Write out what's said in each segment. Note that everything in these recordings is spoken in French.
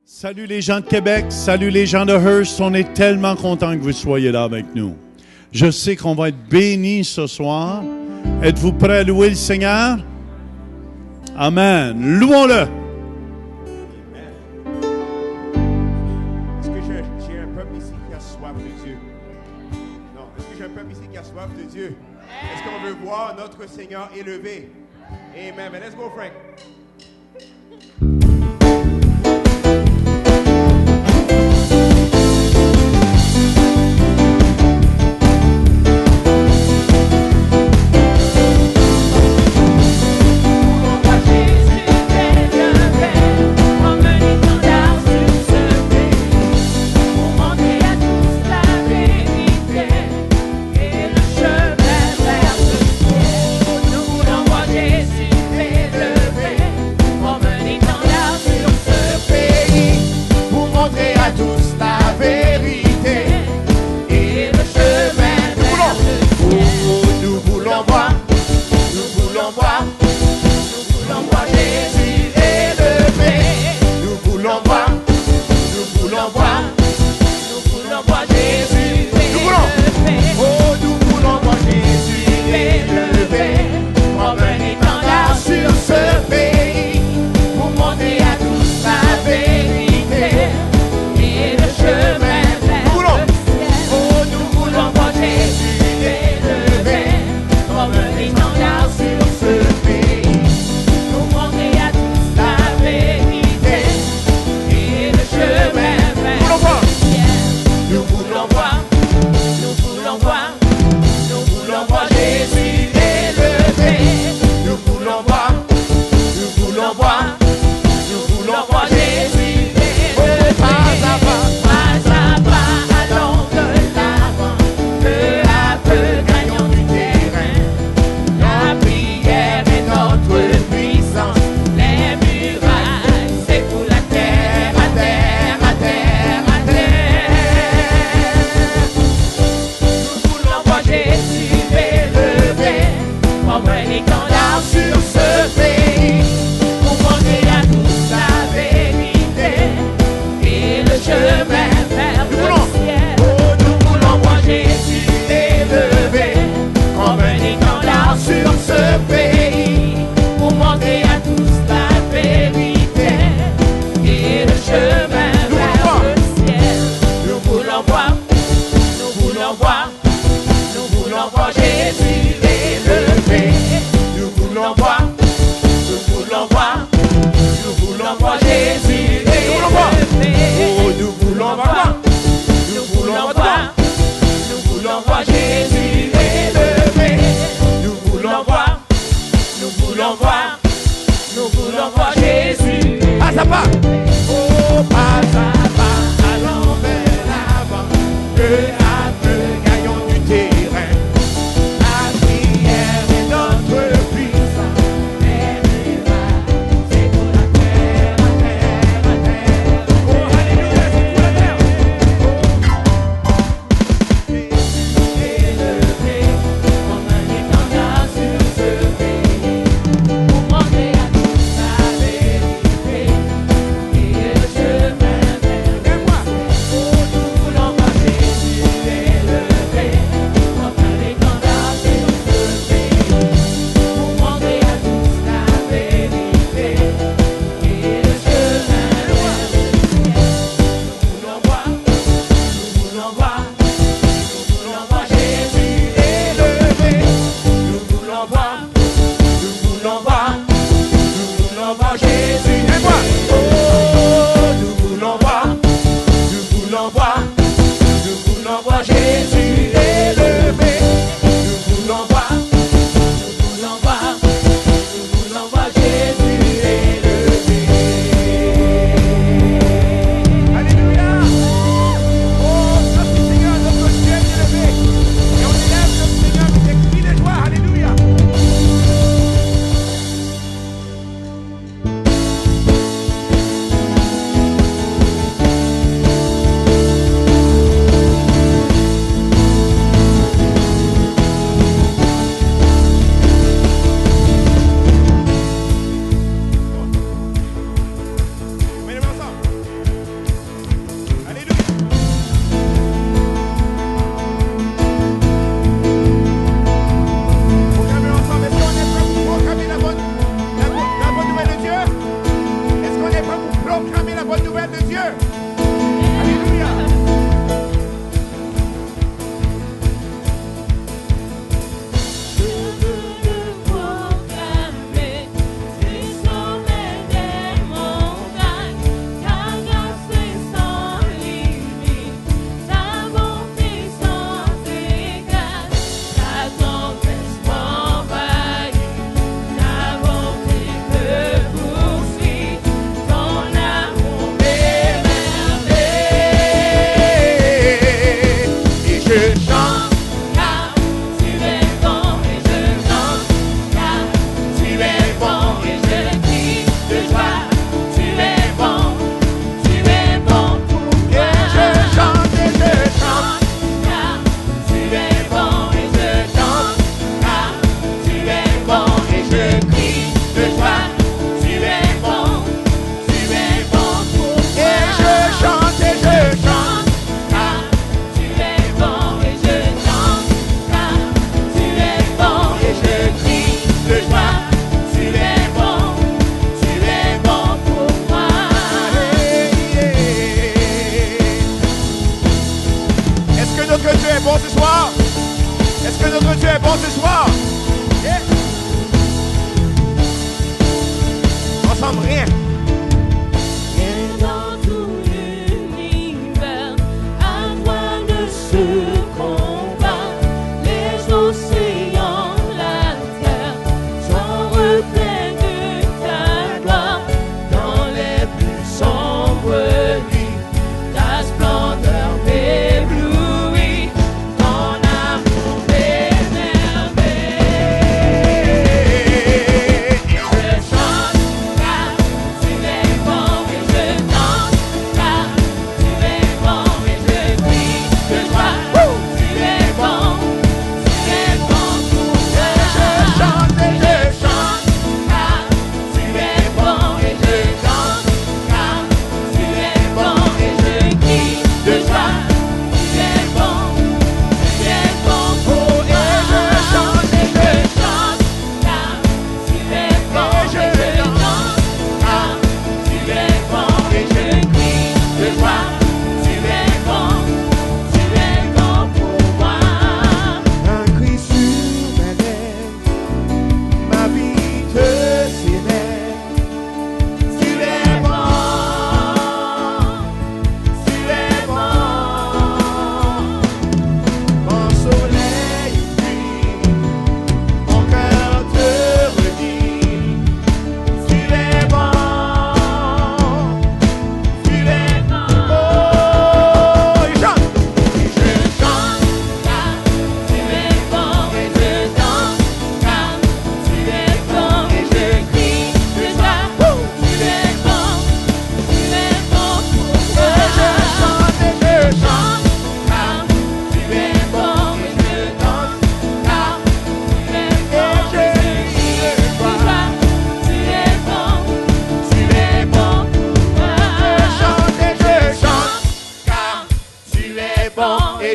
Salut les gens de Québec, salut les gens de Hearst, on est tellement contents que vous soyez là avec nous. Je sais qu'on va être bénis ce soir. Êtes-vous prêts à louer le Seigneur? Amen. Louons-le. Est-ce que j'ai un peuple ici qui a soif de Dieu? Non. Est-ce que j'ai un peuple ici qui a soif de Dieu? Est-ce qu'on veut voir notre Seigneur élevé? Amen. Let's go, Frank.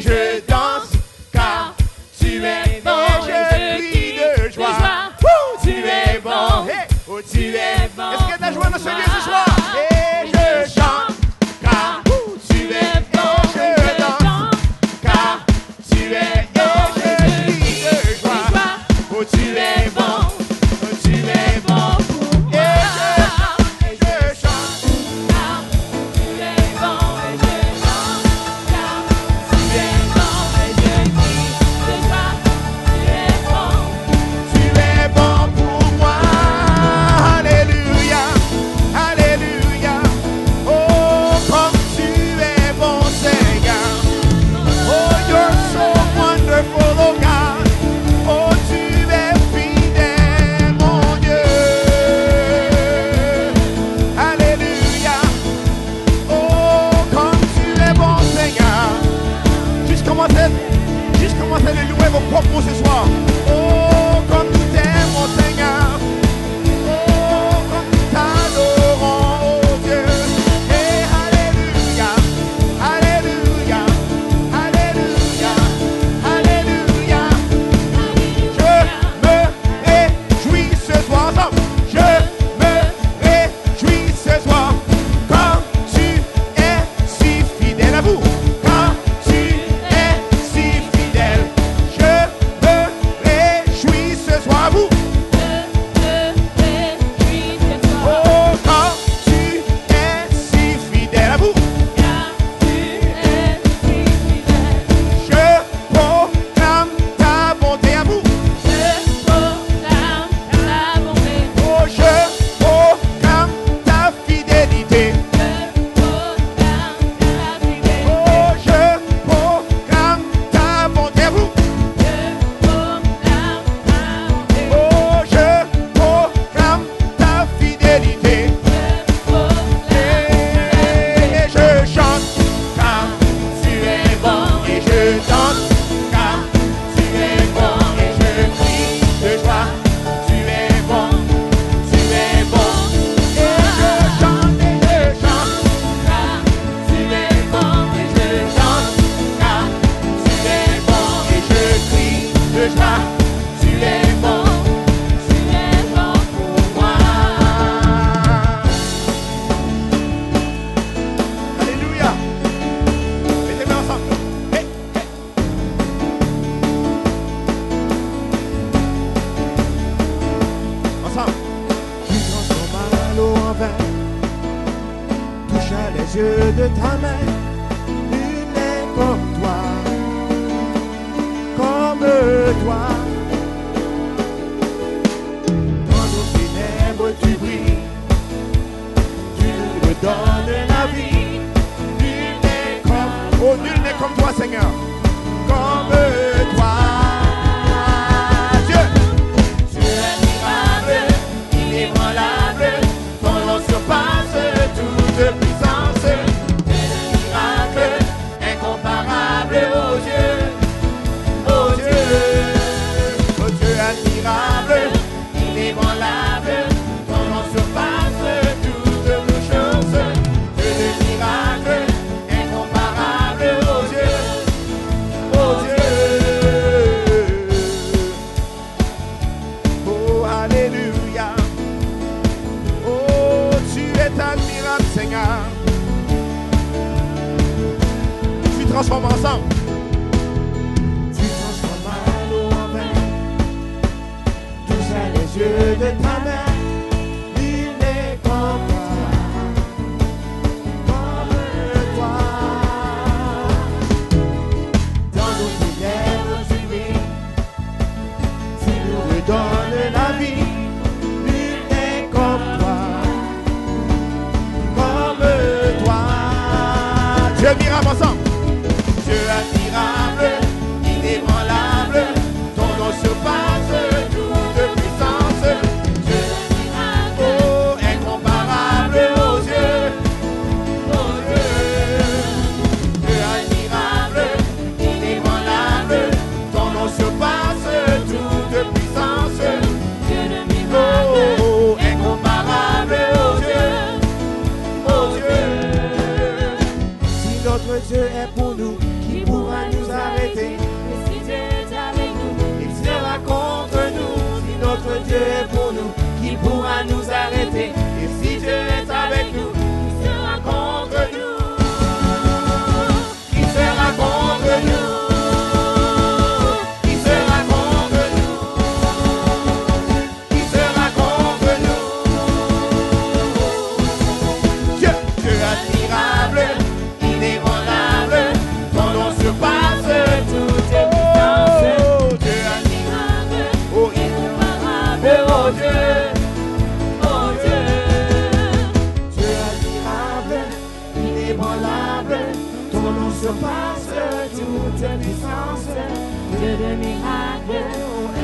je danse, car tu es bon. Et je crie de joie. Tu es bon. Oh, tu es bon. Est-ce qu'il y a de la joie dans ce lieu ce soir? Et je chante, car tu es bon. Je danse, car tu es bon. Et je crie de joie. Oh, tu es bon. Oh, tu es bon. Et je chante, car tu es bon. Et je chante, car tu es bon. Et je crie de joie. Tu es bon. Tu es bon pour moi. Alléluia. Alléluia. Oh, comme tu es bon, Seigneur. Oh, you're so wonderful, oh God. Oh, tu es fidèle, mon Dieu. Alléluia. Oh, comme tu es bon, Seigneur. Juste commencez à louer vos propres mots ce soir. Oh, comme tu t'aimes, mon Seigneur. Oh, comme nous t'adorons, oh Dieu. Et alléluia, alléluia, alléluia, alléluia. Je me réjouis ce soir ensemble. Je me réjouis ce soir. Quand tu es si fidèle à vous. Quand tu es si fidèle. Je me réjouis ce soir à vous. Oh, quand tu es si fidèle à vous. Je proclame ta bonté à vous. Oh, je proclame ta fidélité. Oh, je proclame ta bonté à vous. Oh, je proclame ta fidélité. Et je chante car tu es bon. Et je danse car tu es bon. Et je crie de joie. Tu es bon. Tu es bon. Et je chante car tu es bon. Et je danse car tu es bon. Et je crie de joie. Tu es bon. Tu es bon pour moi. Alléluia. Mettez-les ensemble. Hey, hey. Ensemble. Tu transformes l'eau en vin. Touche à les yeux de ta main. Nul n'est comme toi. Comme toi. Dans nos ténèbres tu brilles. Tu nous redonnes la vie. Nul n'est comme, oh, nul n'est comme toi, Seigneur. Comme toi. Dieu. Tu es admirable, inébranlable. Ton nom surpasse toute puissance. Tu es miracle, incomparable, oh Dieu. Oh Dieu. Oh Dieu admirable, inébranlable. Ton nom surpasse toutes nos choses. Dieu de miracle, incomparable, oh Dieu. Oh Dieu. Oh alléluia. Oh tu es admirable Seigneur. Tu transformes ensemble. Tu transformes l'eau en vin. Touche à les yeux de ta main. Il n'est comme toi. Comme toi. Dans nos ténèbres tu brilles. Tu nous redonnes la vie. Nul n'est comme toi. Comme toi. Dieu admirable ensemble. Dieu admirable, inébranlable, ton nom surpasse toute puissance. Dieu admirable, oh incomparable, oh Dieu, oh Dieu. Dieu admirable, inébranlable, ton nom surpasse toute puissance. Dieu de miracle, oh incomparable, oh Dieu, oh Dieu. Si notre Dieu est pour nous, qui pourra nous inébranlable, ton nom surpasse toute puissance, Dieu de miracles,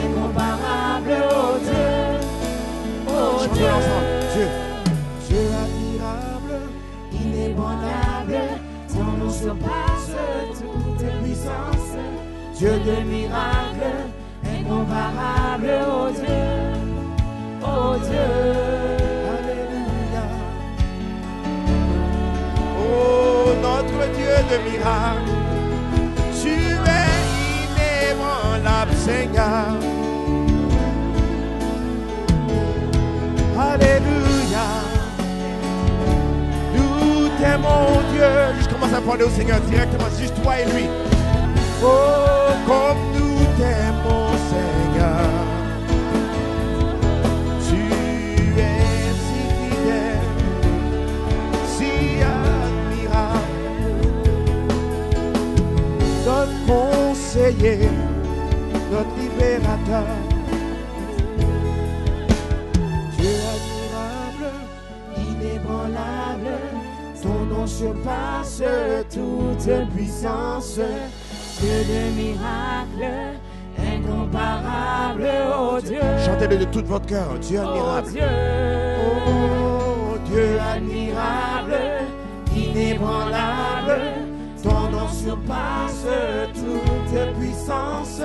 incomparable, oh Dieu, oh Dieu. Chantez ensemble, Dieu. Dieu admirable, inébranlable, ton nom surpasse toute puissance, Dieu de miracles, incomparable, oh Dieu, oh Dieu. Alléluia. Oh, notre Dieu de miracles, tu es inébranlable, Seigneur. Alléluia. Nous t'aimons, Dieu. Je commence à parler au Seigneur directement, c'est juste toi et lui. Oh, comme nous t'aimons, Seigneur. Tu es si fidèle, si admirable. Notre conseiller, notre libérateur. Dieu admirable, inébranlable, ton nom surpasse toute puissance. Dieu de miracles, incomparable, oh Dieu. Chantez-le de tout votre cœur, Dieu admirable. Oh Dieu, oh Dieu admirable, inébranlable, ton nom surpasse toute puissance.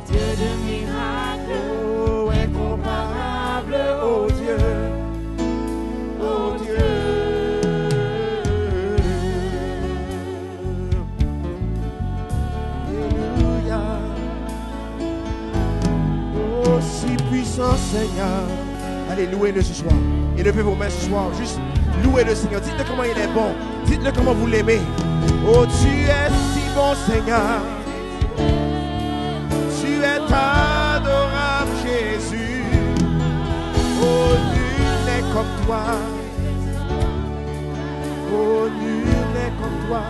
Dieu de miracles, oh incomparable, oh Dieu, oh Dieu. Si puissant Seigneur. Allez, louez-le ce soir. Élevez vos mains ce soir. Juste louez le Seigneur. Dites-le comment il est bon. Dites-le comment vous l'aimez. Oh, tu es si bon Seigneur. Tu es adorable Jésus. Oh, nul n'est comme toi. Oh, nul n'est comme toi.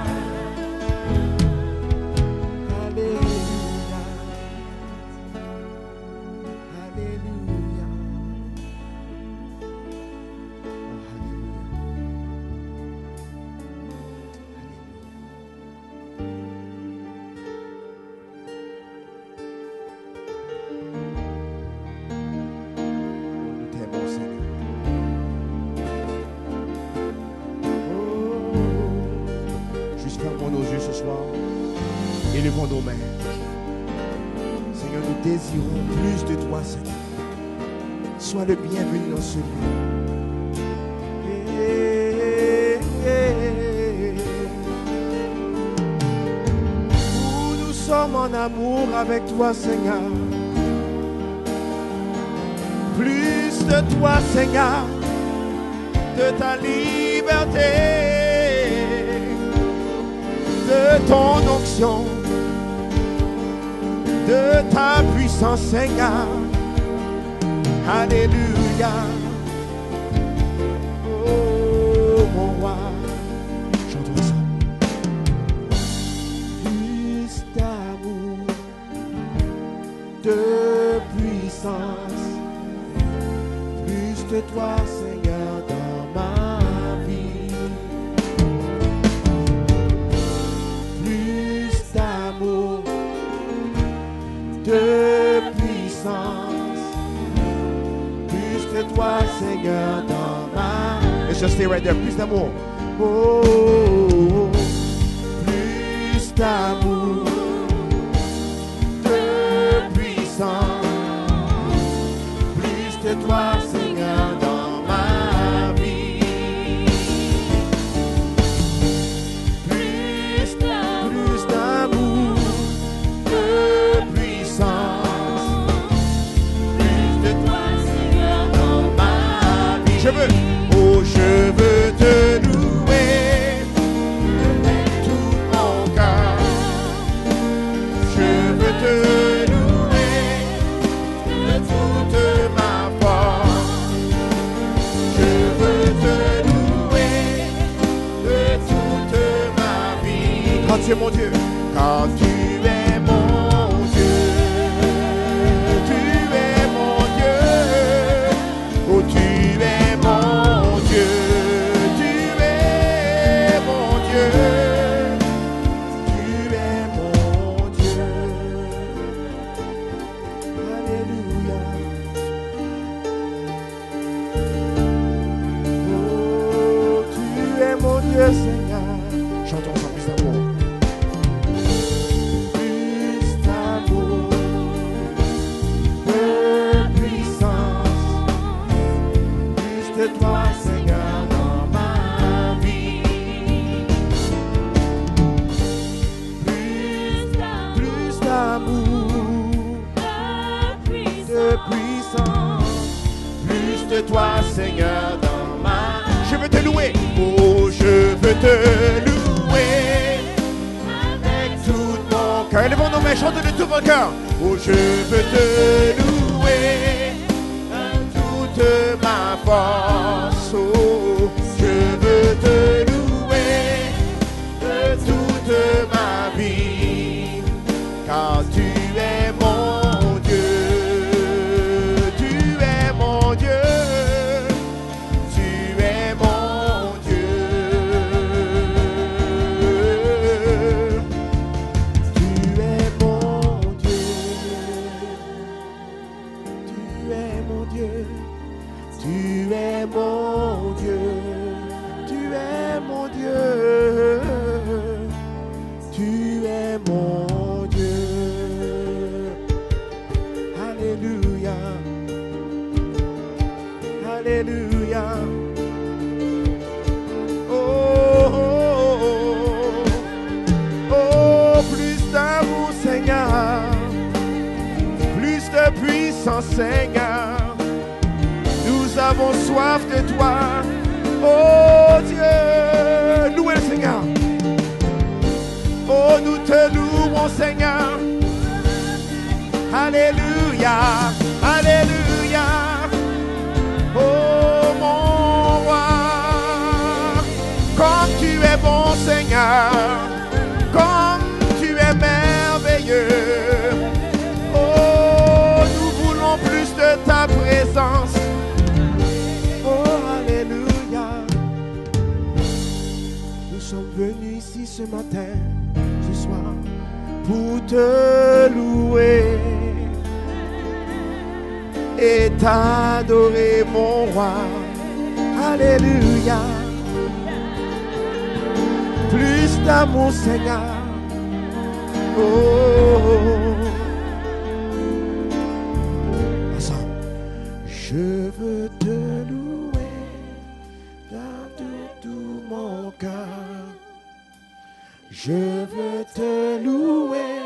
Élevons nos mains. Seigneur, nous désirons plus de toi, Seigneur. Sois le bienvenu dans ce lieu. Nous sommes en amour avec toi, Seigneur. Plus de toi, Seigneur, de ta liberté, de ton onction, de ta puissance, Seigneur. Alléluia. Oh, mon roi. Chantons ensemble. Plus d'amour, de puissance, plus de toi, Seigneur, dans ma vie. Plus d'amour, de puissance, plus de toi, Seigneur, dans ma... Let's just stay right there. Plus d'amour. Oh, plus d'amour, de puissance, plus de toi, Seigneur, dans ma vie. Plus d'amour, de puissance, plus de toi, Seigneur, dans ma vie. Je veux, oh, je veux te louer de tout mon cœur. Je veux te louer de toute ma force. Je veux te louer de toute ma vie. Quand tu es mon Dieu, quand tu es mon Dieu, tu es mon Dieu, oh tu es mon Dieu, tu es mon Chantons ensemble plus d'amour. Plus d'amour, de puissance, plus de toi, Seigneur, dans ma vie. Plus d'amour, de puissance, plus de toi, Seigneur, dans ma vie. Je veux te louer, oh, je veux te louer avec tout mon cœur. Élevons nos mains, chantons de tout mon cœur. Oh, je veux te louer avec toute ma force. Oh, je veux te louer de toute ma vie, car tu es mon Dieu. Tu es mon Dieu. Tu es mon Dieu. Tu es mon Dieu. Tu es mon Dieu. Tu es mon Dieu. Tu es mon Dieu. Tu es mon Dieu. Alléluia. Alléluia. Oh, oh, oh, oh, plus d'amour, Seigneur. Plus de puissance, Seigneur. Nous avons soif de toi. Oh Dieu, louez le Seigneur. Oh, nous te louons, Seigneur. Alléluia, alléluia. Oh mon roi, comme tu es bon, Seigneur, comme tu es merveilleux. Oh, nous voulons plus de ta présence. Oh, alléluia. Nous sommes venus ici ce matin, ce soir, pour te louer et t'adorer, mon roi. Alléluia. Plus d'amour, Seigneur. Oh, ensemble. Je veux te louer dans tout mon cœur. Je veux te louer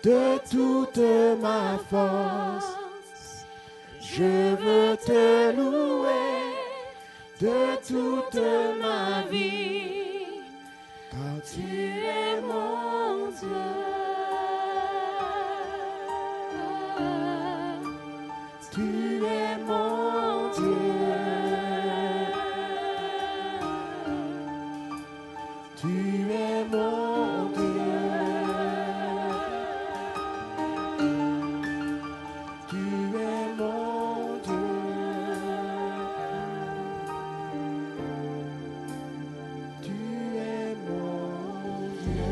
de toute ma force. Je veux te louer de toute ma vie, car tu es mon Dieu. Tu es mon Dieu. Tu es mon Dieu. Tu es mon Dieu. Tu es mon Dieu.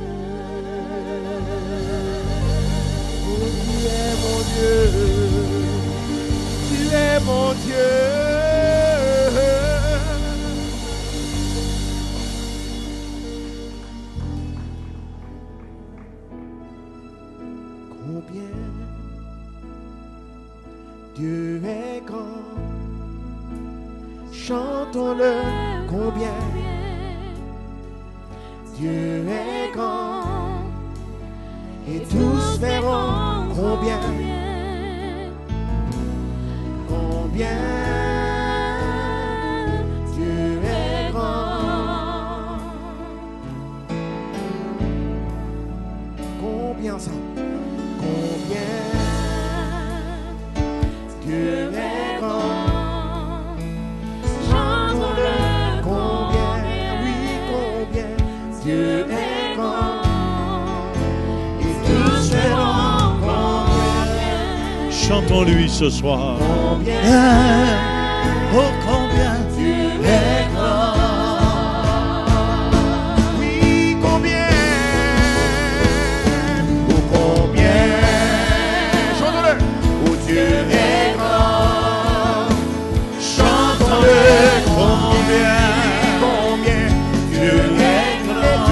Oh, tu es mon Dieu. Tu es mon Dieu. Combien Dieu est grand, chantons-le. Combien Dieu est grand, et tous verront combien, combien Dieu est grand. Combien ça? Combien Dieu est grand, chantons-le. Combien, oui, combien Dieu est grand, et tous verront combien. Chantons-lui ce soir. Combien, Oh, combien Dieu est grand. Oui, combien, oh combien, chantons-le. Oh Dieu est grand, chantons-le. combien Combien Dieu est grand, et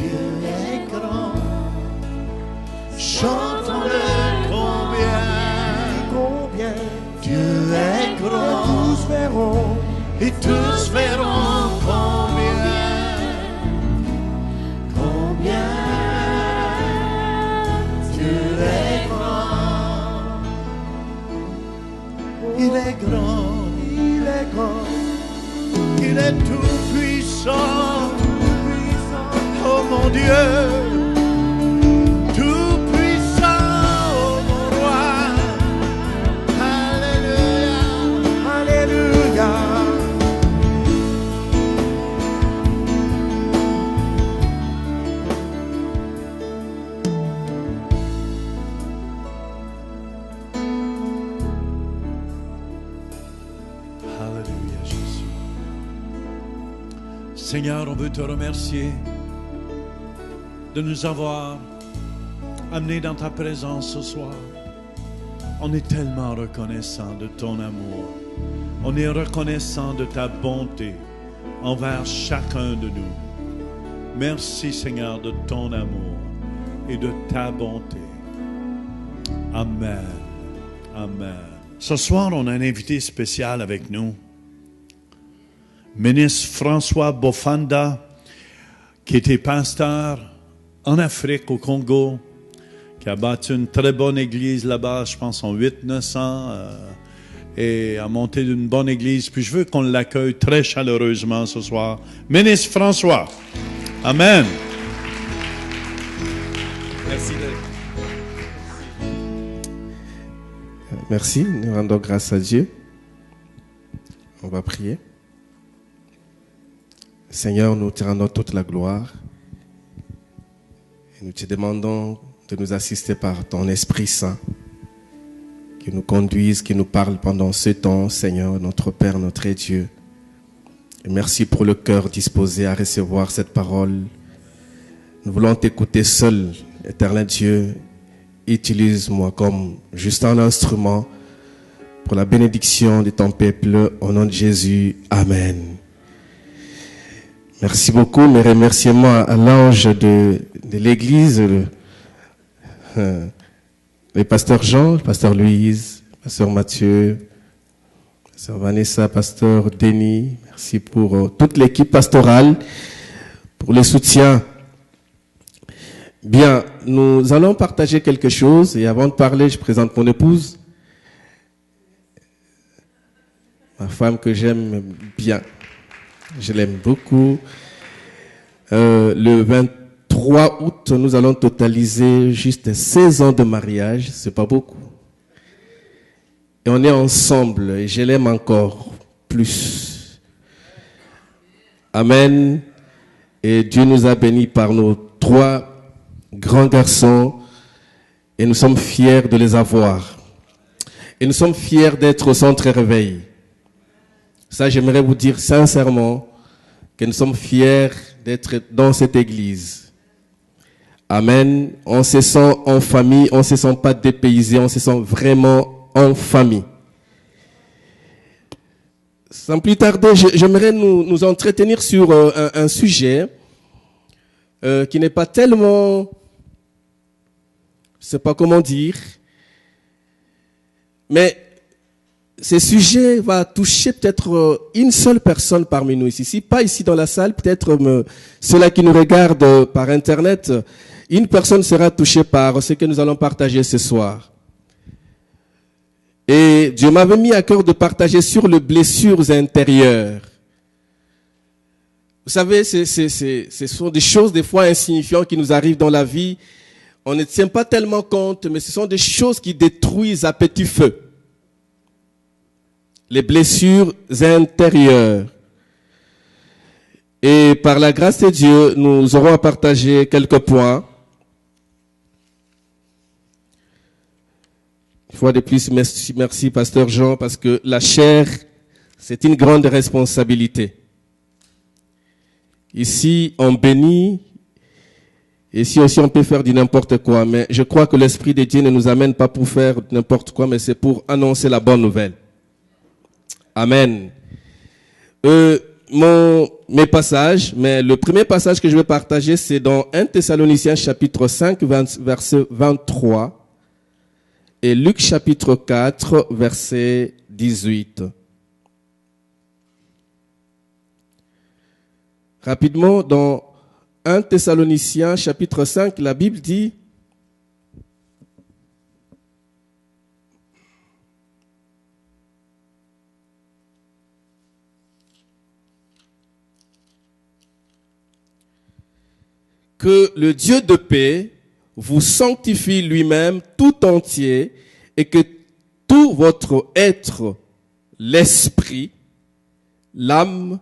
Dieu est grand. Chantons-le combien Dieu est grand. Tous verront. Et tous verront combien Dieu est grand. Il est grand, Il est grand. il est tout puissant. Oh mon Dieu, tout puissant, oh mon roi. Alléluia. Alléluia. Alléluia, Jésus. Seigneur, on veut te remercier de nous avoir amenés dans ta présence ce soir. On est tellement reconnaissant de ton amour. On est reconnaissant de ta bonté envers chacun de nous. Merci, Seigneur, de ton amour et de ta bonté. Amen. Amen. Ce soir, on a un invité spécial avec nous. Ministre François Bofanda, qui était pasteur en Afrique, au Congo, qui a bâti une très bonne église là-bas, je pense en 800-900, et a monté une bonne église. Puis je veux qu'on l'accueille très chaleureusement ce soir. Ministre François. Amen. Merci, nous rendons grâce à Dieu. On va prier. Seigneur, nous te rendons toute la gloire. Et nous te demandons de nous assister par ton Esprit Saint, qui nous conduise, qui nous parle pendant ce temps, Seigneur, notre Père, notre Dieu. Et merci pour le cœur disposé à recevoir cette parole. Nous voulons t'écouter seul, éternel Dieu. Utilise-moi comme juste un instrument pour la bénédiction de ton peuple. Au nom de Jésus, Amen. Merci beaucoup. Mes remerciements à l'ange de l'église, le pasteur Jean, le pasteur Louise, le pasteur Mathieu, pasteur Vanessa, pasteur Denis. Merci pour toute l'équipe pastorale, pour le soutien. Bien, nous allons partager quelque chose. Et avant de parler, je présente mon épouse, ma femme que j'aime bien. Je l'aime beaucoup. Le 23 août, nous allons totaliser juste 16 ans de mariage. C'est pas beaucoup. Et on est ensemble et je l'aime encore plus. Amen. Et Dieu nous a bénis par nos 3 grands garçons et nous sommes fiers de les avoir. Et nous sommes fiers d'être au centre réveil. Ça, j'aimerais vous dire sincèrement que nous sommes fiers d'être dans cette église. Amen. On se sent en famille, on ne se sent pas dépaysé, on se sent vraiment en famille. Sans plus tarder, j'aimerais nous entretenir sur un sujet qui n'est pas tellement, je ne sais pas comment dire, mais ce sujet va toucher peut-être une seule personne parmi nous ici. Pas ici dans la salle, peut-être ceux-là qui nous regardent par Internet. Une personne sera touchée par ce que nous allons partager ce soir. Et Dieu m'avait mis à cœur de partager sur les blessures intérieures. Vous savez, ce sont des choses des fois insignifiantes qui nous arrivent dans la vie. On ne tient pas tellement compte, mais ce sont des choses qui détruisent à petit feu. Les blessures intérieures. Et par la grâce de Dieu, nous aurons à partager quelques points. Une fois de plus, merci Pasteur Jean, parce que la chair, c'est une grande responsabilité. Ici, on bénit. Ici aussi, on peut faire du n'importe quoi. Mais je crois que l'Esprit de Dieu ne nous amène pas pour faire n'importe quoi, mais c'est pour annoncer la bonne nouvelle. Amen. mes passages, mais le premier passage que je vais partager, c'est dans 1 Thessaloniciens chapitre 5, verset 23, et Luc chapitre 4, verset 18. Rapidement, dans 1 Thessaloniciens chapitre 5, la Bible dit: que le Dieu de paix vous sanctifie lui-même tout entier et que tout votre être, l'esprit, l'âme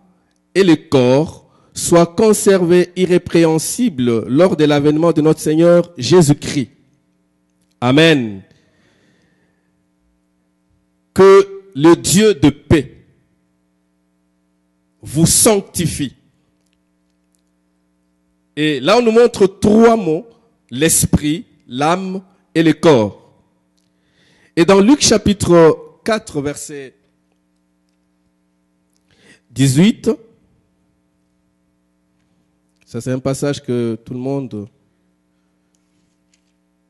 et le corps soit conservé irrépréhensible lors de l'avènement de notre Seigneur Jésus-Christ. Amen. Que le Dieu de paix vous sanctifie. Et là, on nous montre trois mots: l'esprit, l'âme et le corps. Et dans Luc chapitre 4, verset 18, ça c'est un passage que tout le monde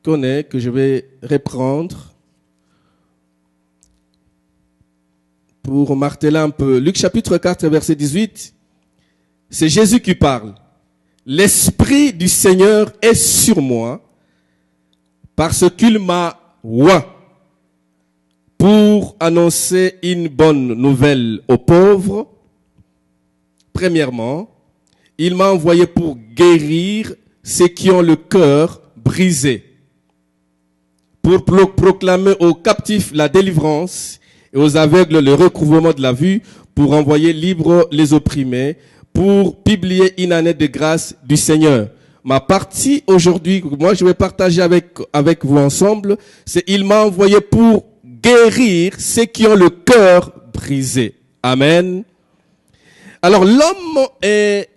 connaît, que je vais reprendre pour marteler un peu. Luc chapitre 4, verset 18, c'est Jésus qui parle. L'Esprit du Seigneur est sur moi parce qu'il m'a oint pour annoncer une bonne nouvelle aux pauvres. Premièrement, il m'a envoyé pour guérir ceux qui ont le cœur brisé, pour proclamer aux captifs la délivrance et aux aveugles le recouvrement de la vue, pour envoyer libres les opprimés, pour publier une année de grâce du Seigneur. Ma partie aujourd'hui, moi je vais partager avec vous ensemble, c'est: il m'a envoyé pour guérir ceux qui ont le cœur brisé. Amen. Alors l'homme est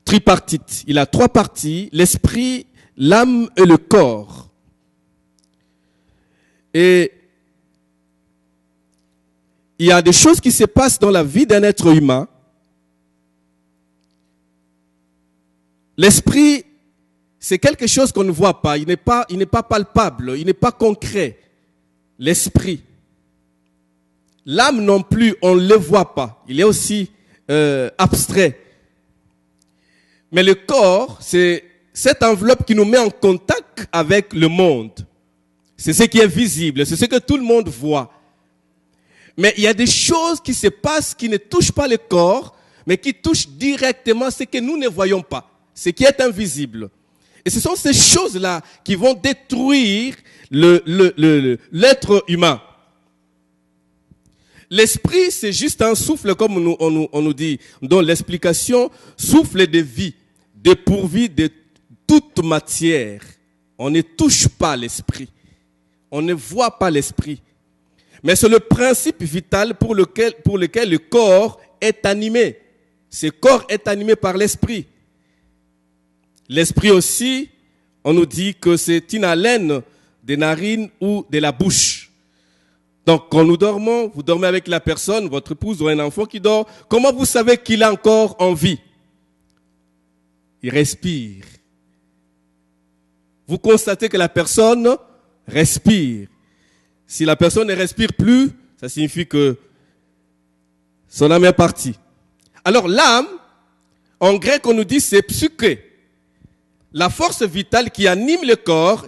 tripartite. Il a trois parties: l'esprit, l'âme et le corps. Et il y a des choses qui se passent dans la vie d'un être humain. L'esprit, c'est quelque chose qu'on ne voit pas. Il n'est pas palpable, il n'est pas concret. L'esprit. L'âme non plus, on ne le voit pas. Il est aussi abstrait. Mais le corps, c'est cette enveloppe qui nous met en contact avec le monde. C'est ce qui est visible, c'est ce que tout le monde voit. Mais il y a des choses qui se passent qui ne touchent pas le corps, mais qui touchent directement ce que nous ne voyons pas, ce qui est invisible. Et ce sont ces choses-là qui vont détruire l'être humain. L'esprit, c'est juste un souffle, comme on nous dit dans l'explication, souffle de vie, dépourvu de toute matière. On ne touche pas l'esprit. On ne voit pas l'esprit. Mais c'est le principe vital pour lequel le corps est animé. Ce corps est animé par l'esprit. L'esprit aussi, on nous dit que c'est une haleine des narines ou de la bouche. Donc, quand nous dormons, vous dormez avec la personne, votre épouse ou un enfant qui dort, comment vous savez qu'il est encore en vie? Il respire. Vous constatez que la personne respire. Si la personne ne respire plus, ça signifie que son âme est partie. Alors l'âme, en grec on nous dit c'est psyché. La force vitale qui anime le corps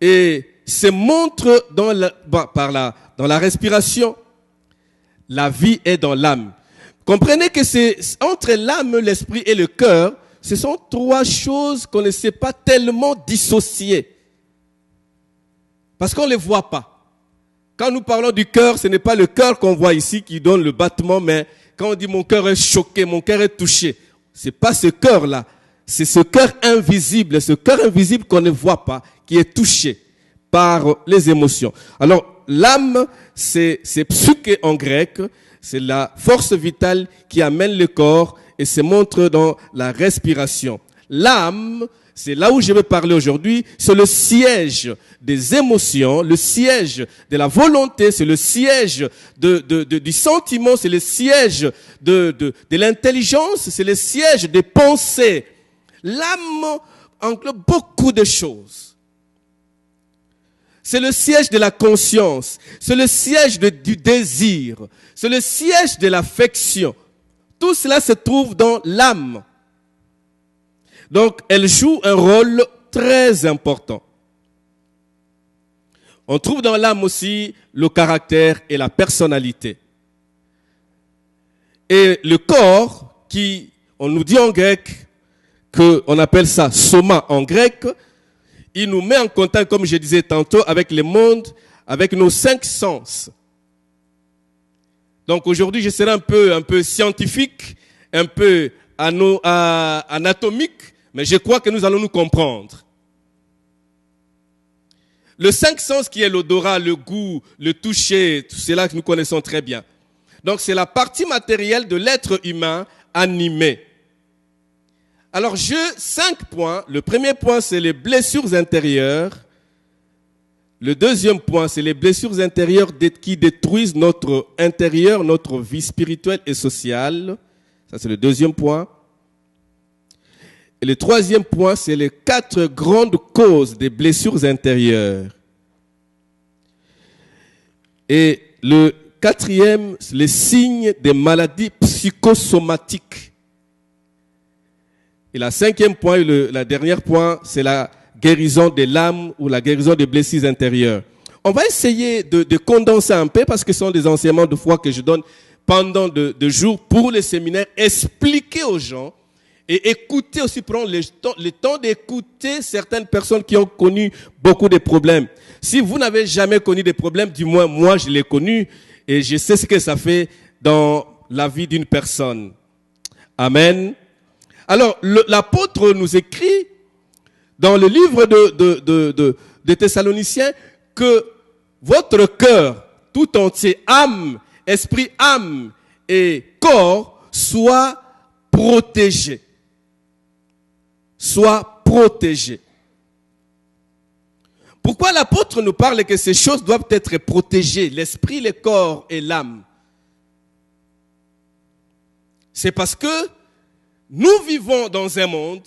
et se montre dans la respiration. La vie est dans l'âme. Comprenez que c'est entre l'âme, l'esprit et le cœur, ce sont trois choses qu'on ne sait pas tellement dissocier. Parce qu'on ne les voit pas. Quand nous parlons du cœur, ce n'est pas le cœur qu'on voit ici qui donne le battement, mais quand on dit mon cœur est choqué, mon cœur est touché, c'est pas ce cœur-là. C'est ce cœur invisible qu'on ne voit pas, qui est touché par les émotions. Alors, l'âme, c'est psyché en grec, c'est la force vitale qui amène le corps et se montre dans la respiration. L'âme, c'est là où je vais parler aujourd'hui, c'est le siège des émotions, le siège de la volonté, c'est le siège du sentiment, c'est le siège de l'intelligence, c'est le siège des pensées. L'âme englobe beaucoup de choses. C'est le siège de la conscience, c'est le siège du désir, c'est le siège de l'affection. Tout cela se trouve dans l'âme. Donc, elle joue un rôle très important. On trouve dans l'âme aussi le caractère et la personnalité. Et le corps, qui, on nous dit en grec, qu'on appelle ça soma en grec, il nous met en contact, comme je disais tantôt, avec le monde, avec nos 5 sens. Donc aujourd'hui, je serai un peu scientifique, un peu anatomique, mais je crois que nous allons nous comprendre. Le 5 sens qui est l'odorat, le goût, le toucher, tout cela que nous connaissons très bien. Donc c'est la partie matérielle de l'être humain animé. Alors 5 points. Le premier point, c'est les blessures intérieures. Le deuxième point, c'est les blessures intérieures qui détruisent notre intérieur, notre vie spirituelle et sociale. Ça, c'est le deuxième point. Et le troisième point, c'est les 4 grandes causes des blessures intérieures. Et le quatrième, les signes des maladies psychosomatiques. Et le 5e point, le dernier point, c'est la guérison de l'âme ou la guérison des blessures intérieures. On va essayer de condenser un peu parce que ce sont des enseignements de foi que je donne pendant 2 jours pour les séminaires, expliquer aux gens et écouter aussi, prendre le temps d'écouter certaines personnes qui ont connu beaucoup de problèmes. Si vous n'avez jamais connu des problèmes, du moins moi je l'ai connu et je sais ce que ça fait dans la vie d'une personne. Amen. Alors l'apôtre nous écrit dans le livre de Thessaloniciens que votre cœur tout entier, âme, esprit, âme et corps soit protégé. Soit protégé. Pourquoi l'apôtre nous parle que ces choses doivent être protégées, l'esprit, le corps et l'âme? C'est parce que nous vivons dans un monde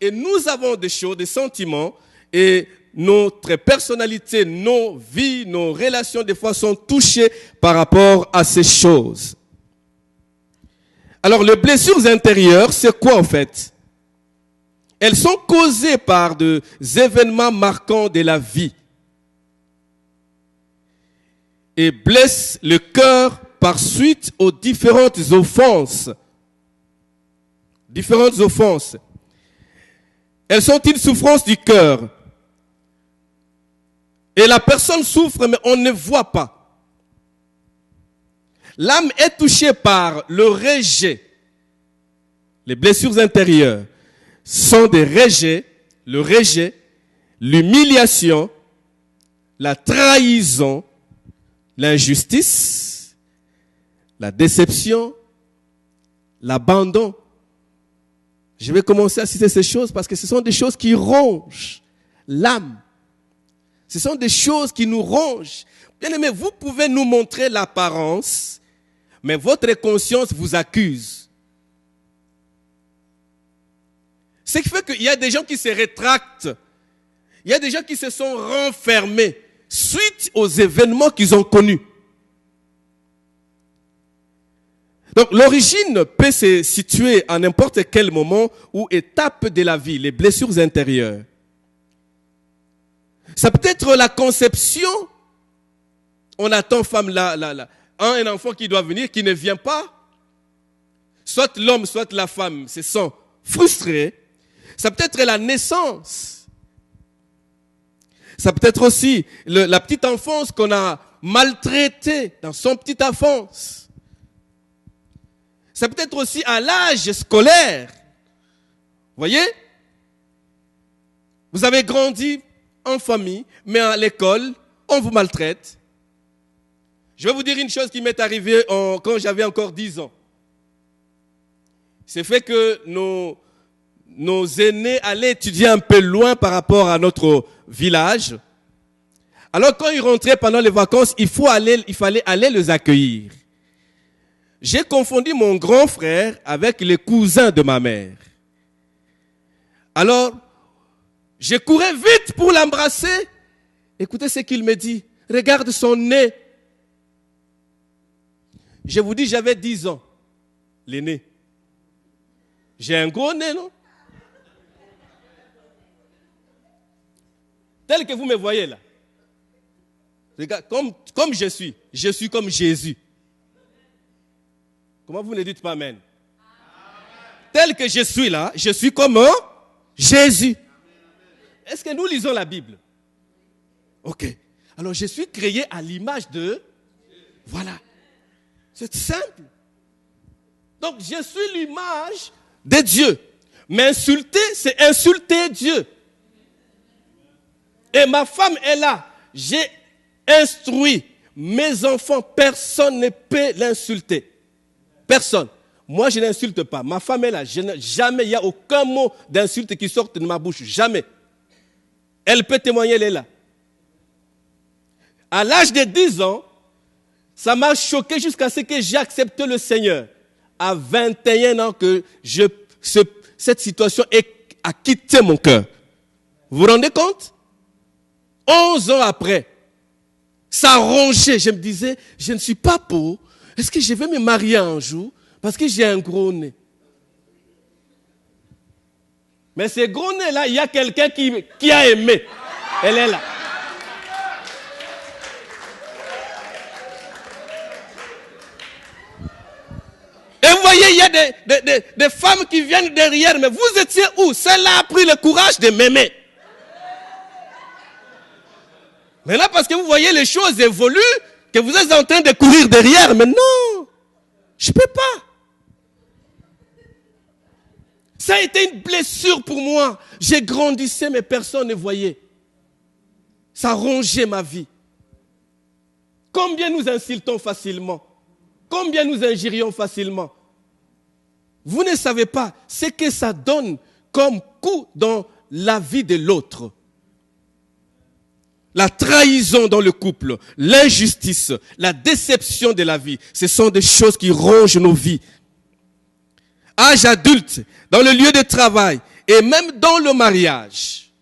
et nous avons des choses, des sentiments et notre personnalité, nos vies, nos relations des fois sont touchées par rapport à ces choses. Alors les blessures intérieures, c'est quoi en fait? Elles sont causées par des événements marquants de la vie et blessent le cœur par suite aux différentes offenses. Différentes offenses. Elles sont une souffrance du cœur. Et la personne souffre, mais on ne voit pas. L'âme est touchée par le rejet. Les blessures intérieures sont des rejets, le rejet, l'humiliation, la trahison, l'injustice, la déception, l'abandon. Je vais commencer à citer ces choses parce que ce sont des choses qui rongent l'âme. Ce sont des choses qui nous rongent. Bien aimé, vous pouvez nous montrer l'apparence, mais votre conscience vous accuse. Ce qui fait qu'il y a des gens qui se rétractent. Il y a des gens qui se sont renfermés suite aux événements qu'ils ont connus. Donc l'origine peut se situer à n'importe quel moment ou étape de la vie, les blessures intérieures. Ça peut être la conception. On attend un enfant qui doit venir, qui ne vient pas. Soit l'homme, soit la femme se sont frustrés. Ça peut être la naissance. Ça peut être aussi la petite enfance qu'on a maltraitée dans son petite enfance. Ça peut être aussi à l'âge scolaire. Vous voyez? Vous avez grandi en famille, mais à l'école, on vous maltraite. Je vais vous dire une chose qui m'est arrivée quand j'avais encore 10 ans. C'est fait que nos aînés allaient étudier un peu loin par rapport à notre village. Alors quand ils rentraient pendant les vacances, il fallait aller les accueillir. J'ai confondu mon grand frère avec les cousins de ma mère. Alors, je courais vite pour l'embrasser. Écoutez ce qu'il me dit. Regarde son nez. Je vous dis, j'avais 10 ans. L'aîné. J'ai un gros nez, non? Tel que vous me voyez là. Regarde, comme je suis comme Jésus. Comment vous ne dites pas amen? Tel que je suis là, je suis comme Jésus. Est-ce que nous lisons la Bible? Ok. Alors je suis créé à l'image de... Voilà. C'est simple. Donc je suis l'image de Dieu. M'insulter, c'est insulter Dieu. Et ma femme est là. J'ai instruit mes enfants. Personne ne peut l'insulter. Personne. Moi, je n'insulte pas. Ma femme est là. Jamais, il n'y a aucun mot d'insulte qui sorte de ma bouche. Jamais. Elle peut témoigner, elle est là. À l'âge de 10 ans, ça m'a choqué jusqu'à ce que j'ai accepté le Seigneur. À 21 ans que cette situation a quitté mon cœur. Vous vous rendez compte? 11 ans après, ça rongeait. Je me disais, je ne suis pas pauvre. Est-ce que je vais me marier un jour? Parce que j'ai un gros nez. Mais ce gros nez-là, il y a quelqu'un qui a aimé. Elle est là. Et vous voyez, il y a des femmes qui viennent derrière. Mais vous étiez où? Celle-là a pris le courage de m'aimer. Mais là, parce que vous voyez les choses évoluent, que vous êtes en train de courir derrière. Mais non, je ne peux pas. Ça a été une blessure pour moi. J'ai grandissé, mais personne ne voyait. Ça rongeait ma vie. Combien nous insultons facilement? Combien nous injurions facilement? Vous ne savez pas ce que ça donne comme coup dans la vie de l'autre. La trahison dans le couple, l'injustice, la déception de la vie, ce sont des choses qui rongent nos vies. Âge adulte, dans le lieu de travail et même dans le mariage.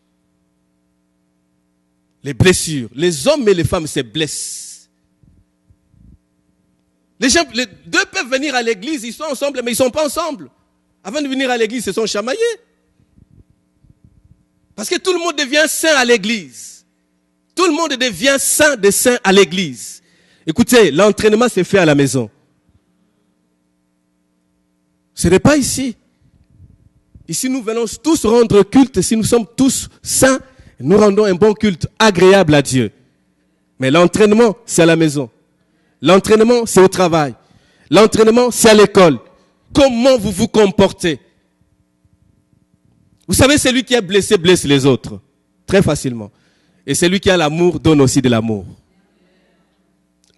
Les blessures, les hommes et les femmes se blessent. Les deux peuvent venir à l'église, ils sont ensemble, mais ils ne sont pas ensemble. Avant de venir à l'église, ils se sont chamaillés. Parce que tout le monde devient saint à l'église. Tout le monde devient saint des saints à l'église. Écoutez, l'entraînement se fait à la maison. Ce n'est pas ici. Ici, nous venons tous rendre culte. Si nous sommes tous saints, nous rendons un bon culte agréable à Dieu. Mais l'entraînement, c'est à la maison. L'entraînement, c'est au travail. L'entraînement, c'est à l'école. Comment vous vous comportez? Vous savez, celui qui est blessé, blesse les autres. Très facilement. Et celui qui a l'amour, donne aussi de l'amour.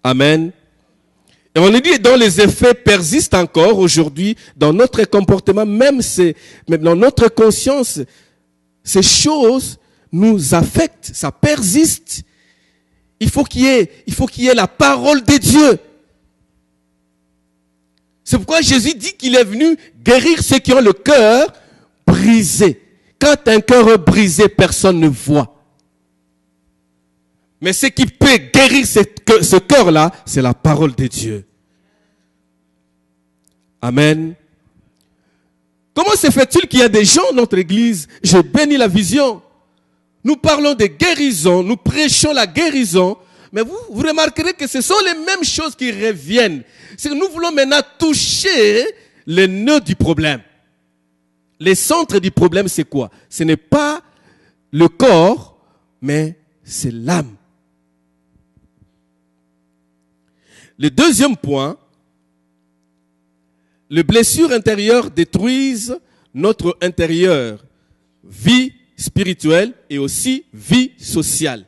Amen. Et on le dit, dont les effets persistent encore aujourd'hui dans notre comportement, même dans notre conscience. Ces choses nous affectent, ça persiste. Il faut qu'il y ait la parole de Dieu. C'est pourquoi Jésus dit qu'il est venu guérir ceux qui ont le cœur brisé. Quand un cœur est brisé, personne ne voit. Mais ce qui peut guérir ce cœur-là, c'est la parole de Dieu. Amen. Comment se fait-il qu'il y a des gens dans notre église, je bénis la vision. Nous parlons de guérison, nous prêchons la guérison, mais vous remarquerez que ce sont les mêmes choses qui reviennent. C'est que nous voulons maintenant toucher le nœud du problème. Le centre du problème, c'est quoi? Ce n'est pas le corps, mais c'est l'âme. Le deuxième point, les blessures intérieures détruisent notre intérieur, vie spirituelle et aussi vie sociale.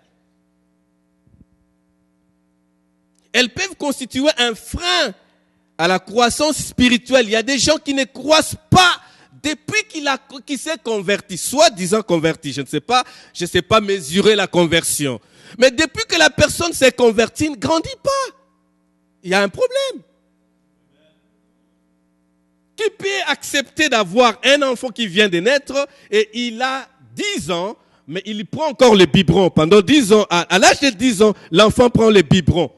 Elles peuvent constituer un frein à la croissance spirituelle. Il y a des gens qui ne croissent pas depuis qu'il s'est converti, soi-disant converti, je ne sais pas mesurer la conversion. Mais depuis que la personne s'est convertie, il ne grandit pas. Il y a un problème. Qui peut accepter d'avoir un enfant qui vient de naître et il a 10 ans, mais il prend encore le biberon. Pendant 10 ans, à l'âge de 10 ans, l'enfant prend le biberon.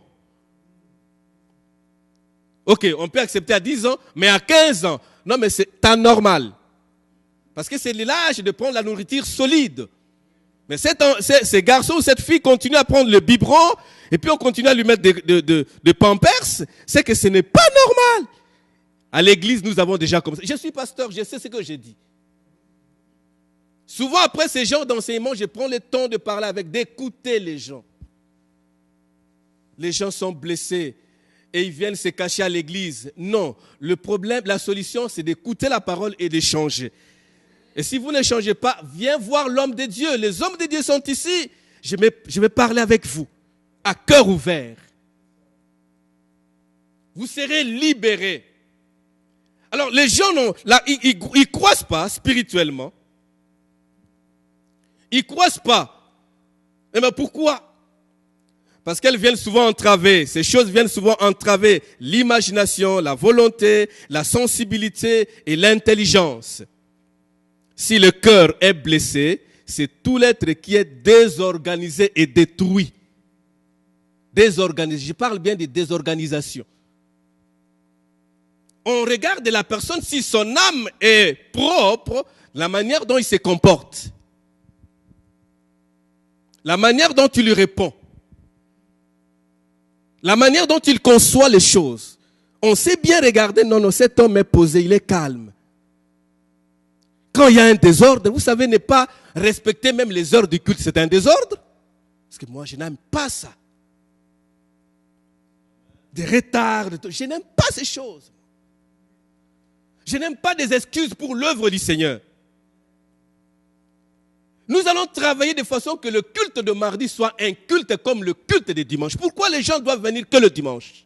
Ok, on peut accepter à 10 ans, mais à 15 ans, non mais c'est anormal. Parce que c'est l'âge de prendre la nourriture solide. Mais ces garçons ou cette fille continue à prendre le biberon et puis on continue à lui mettre de pampers, c'est que ce n'est pas normal. À l'église, nous avons déjà commencé. Je suis pasteur, je sais ce que j'ai dit. Souvent, après ces genres d'enseignements, je prends le temps de parler avec, d'écouter les gens. Les gens sont blessés et ils viennent se cacher à l'église. Non, le problème, la solution, c'est d'écouter la parole et de changer. Et si vous ne changez pas, viens voir l'homme de Dieu. Les hommes de Dieu sont ici. Je vais parler avec vous, à cœur ouvert. Vous serez libérés. Alors, les gens, ils ne croissent pas spirituellement. Ils ne croissent pas. Et bien pourquoi? Parce qu'elles viennent souvent entraver, ces choses viennent souvent entraver l'imagination, la volonté, la sensibilité et l'intelligence. Si le cœur est blessé, c'est tout l'être qui est désorganisé et détruit. Désorganisé, je parle bien de désorganisation. On regarde la personne, si son âme est propre, la manière dont il se comporte. La manière dont il lui répond. La manière dont il conçoit les choses. On sait bien regarder, non, cet homme est posé, il est calme. Quand il y a un désordre, vous savez, ne pas respecter même les heures du culte, c'est un désordre. Parce que moi, je n'aime pas ça. Des retards, je n'aime pas ces choses. Je n'aime pas des excuses pour l'œuvre du Seigneur. Nous allons travailler de façon que le culte de mardi soit un culte comme le culte de dimanche. Pourquoi les gens doivent venir que le dimanche?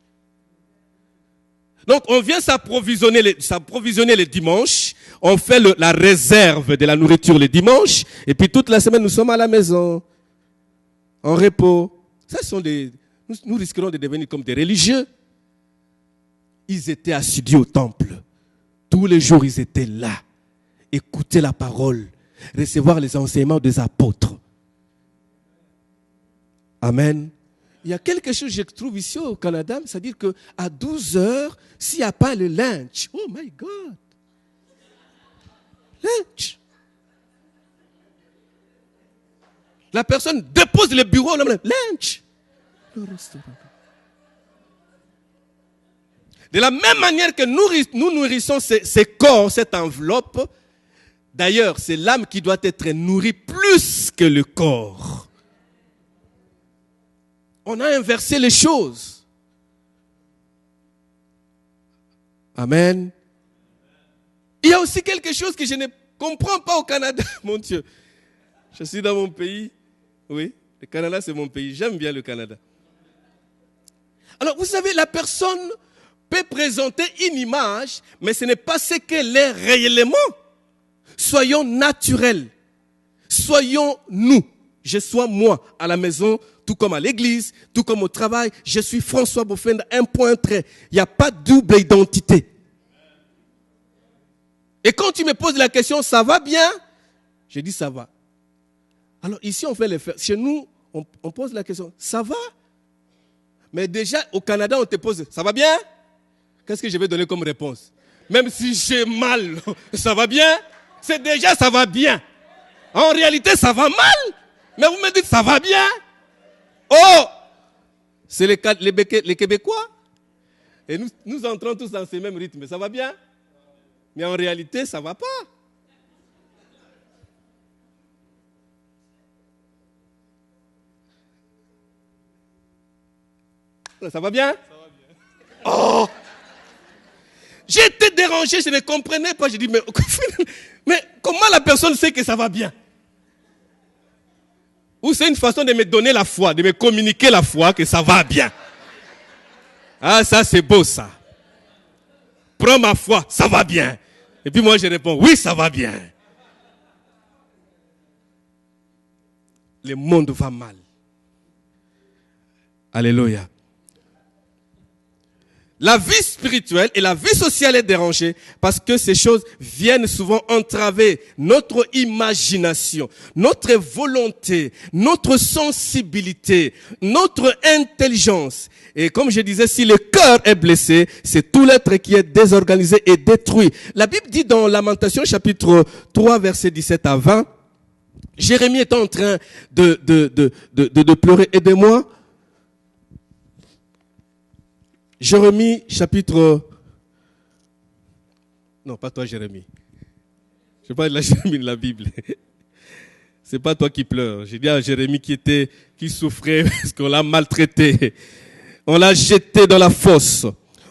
Donc on vient s'approvisionner le dimanche, on fait la réserve de la nourriture le dimanche, et puis toute la semaine nous sommes à la maison, en repos. Nous risquerons de devenir comme des religieux. Ils étaient assidus au temple. Tous les jours, ils étaient là, écouter la parole, recevoir les enseignements des apôtres. Amen. Il y a quelque chose que je trouve ici au Canada, c'est-à-dire qu'à 12 heures, s'il n'y a pas le lunch, oh my God, lunch. La personne dépose le bureau, lunch. Le restaurant. De la même manière que nous nourrissons ces corps, cette enveloppe, d'ailleurs, c'est l'âme qui doit être nourrie plus que le corps. On a inversé les choses. Amen. Il y a aussi quelque chose que je ne comprends pas au Canada, mon Dieu. Je suis dans mon pays. Oui, le Canada, c'est mon pays. J'aime bien le Canada. Alors, vous savez, la personne peut présenter une image, mais ce n'est pas ce qu'elle est réellement. Soyons naturels. Soyons nous. Je sois moi à la maison, tout comme à l'église, tout comme au travail. Je suis François Bofenda, un point trait. Il n'y a pas de double identité. Et quand tu me poses la question, ça va bien? Je dis ça va. Alors ici, on fait les faits. Chez nous, on pose la question, ça va? Mais déjà, au Canada, on te pose, ça va bien? Qu'est-ce que je vais donner comme réponse? Même si j'ai mal, ça va bien? C'est déjà, ça va bien. En réalité, ça va mal. Mais vous me dites, ça va bien? Oh! C'est les Québécois. Et nous entrons tous dans ce même rythme. Ça va bien? Mais en réalité, ça ne va pas. Ça va bien? Ça va bien. Oh! J'étais dérangé, je ne comprenais pas. Je dis, mais comment la personne sait que ça va bien? Ou c'est une façon de me donner la foi, de me communiquer la foi que ça va bien. Ah, ça c'est beau ça. Prends ma foi, ça va bien. Et puis moi, je réponds, oui, ça va bien. Le monde va mal. Alléluia. La vie spirituelle et la vie sociale est dérangée parce que ces choses viennent souvent entraver notre imagination, notre volonté, notre sensibilité, notre intelligence. Et comme je disais, si le cœur est blessé, c'est tout l'être qui est désorganisé et détruit. La Bible dit dans Lamentation chapitre 3 verset 17 à 20, Jérémie est en train de pleurer. Aidez-moi. Jérémie, chapitre... Non, pas toi, Jérémie. Je parle de la Jérémie de la Bible. C'est pas toi qui pleures. J'ai dit à Jérémie qui souffrait parce qu'on l'a maltraité. On l'a jeté dans la fosse.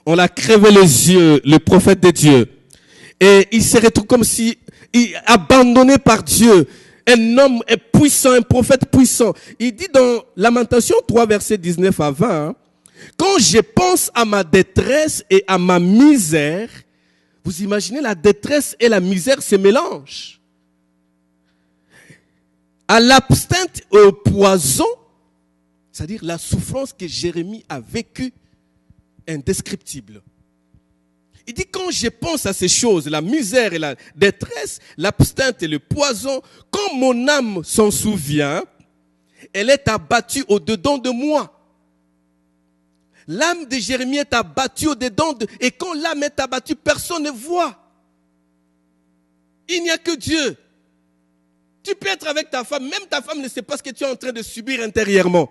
On l'a crevé les yeux, le prophète de Dieu. Et il s'est retrouvé comme si abandonné par Dieu. Un homme est puissant, un prophète puissant. Il dit dans Lamentation 3, verset 19 à 20, quand je pense à ma détresse et à ma misère, vous imaginez la détresse et la misère se mélangent. À l'absinthe et au poison, c'est-à-dire la souffrance que Jérémie a vécue, indescriptible. Il dit quand je pense à ces choses, la misère et la détresse, l'absinthe et le poison, quand mon âme s'en souvient, elle est abattue au-dedans de moi. L'âme de Jérémie est abattue au-dedans et quand l'âme est abattue, personne ne voit. Il n'y a que Dieu. Tu peux être avec ta femme, même ta femme ne sait pas ce que tu es en train de subir intérieurement.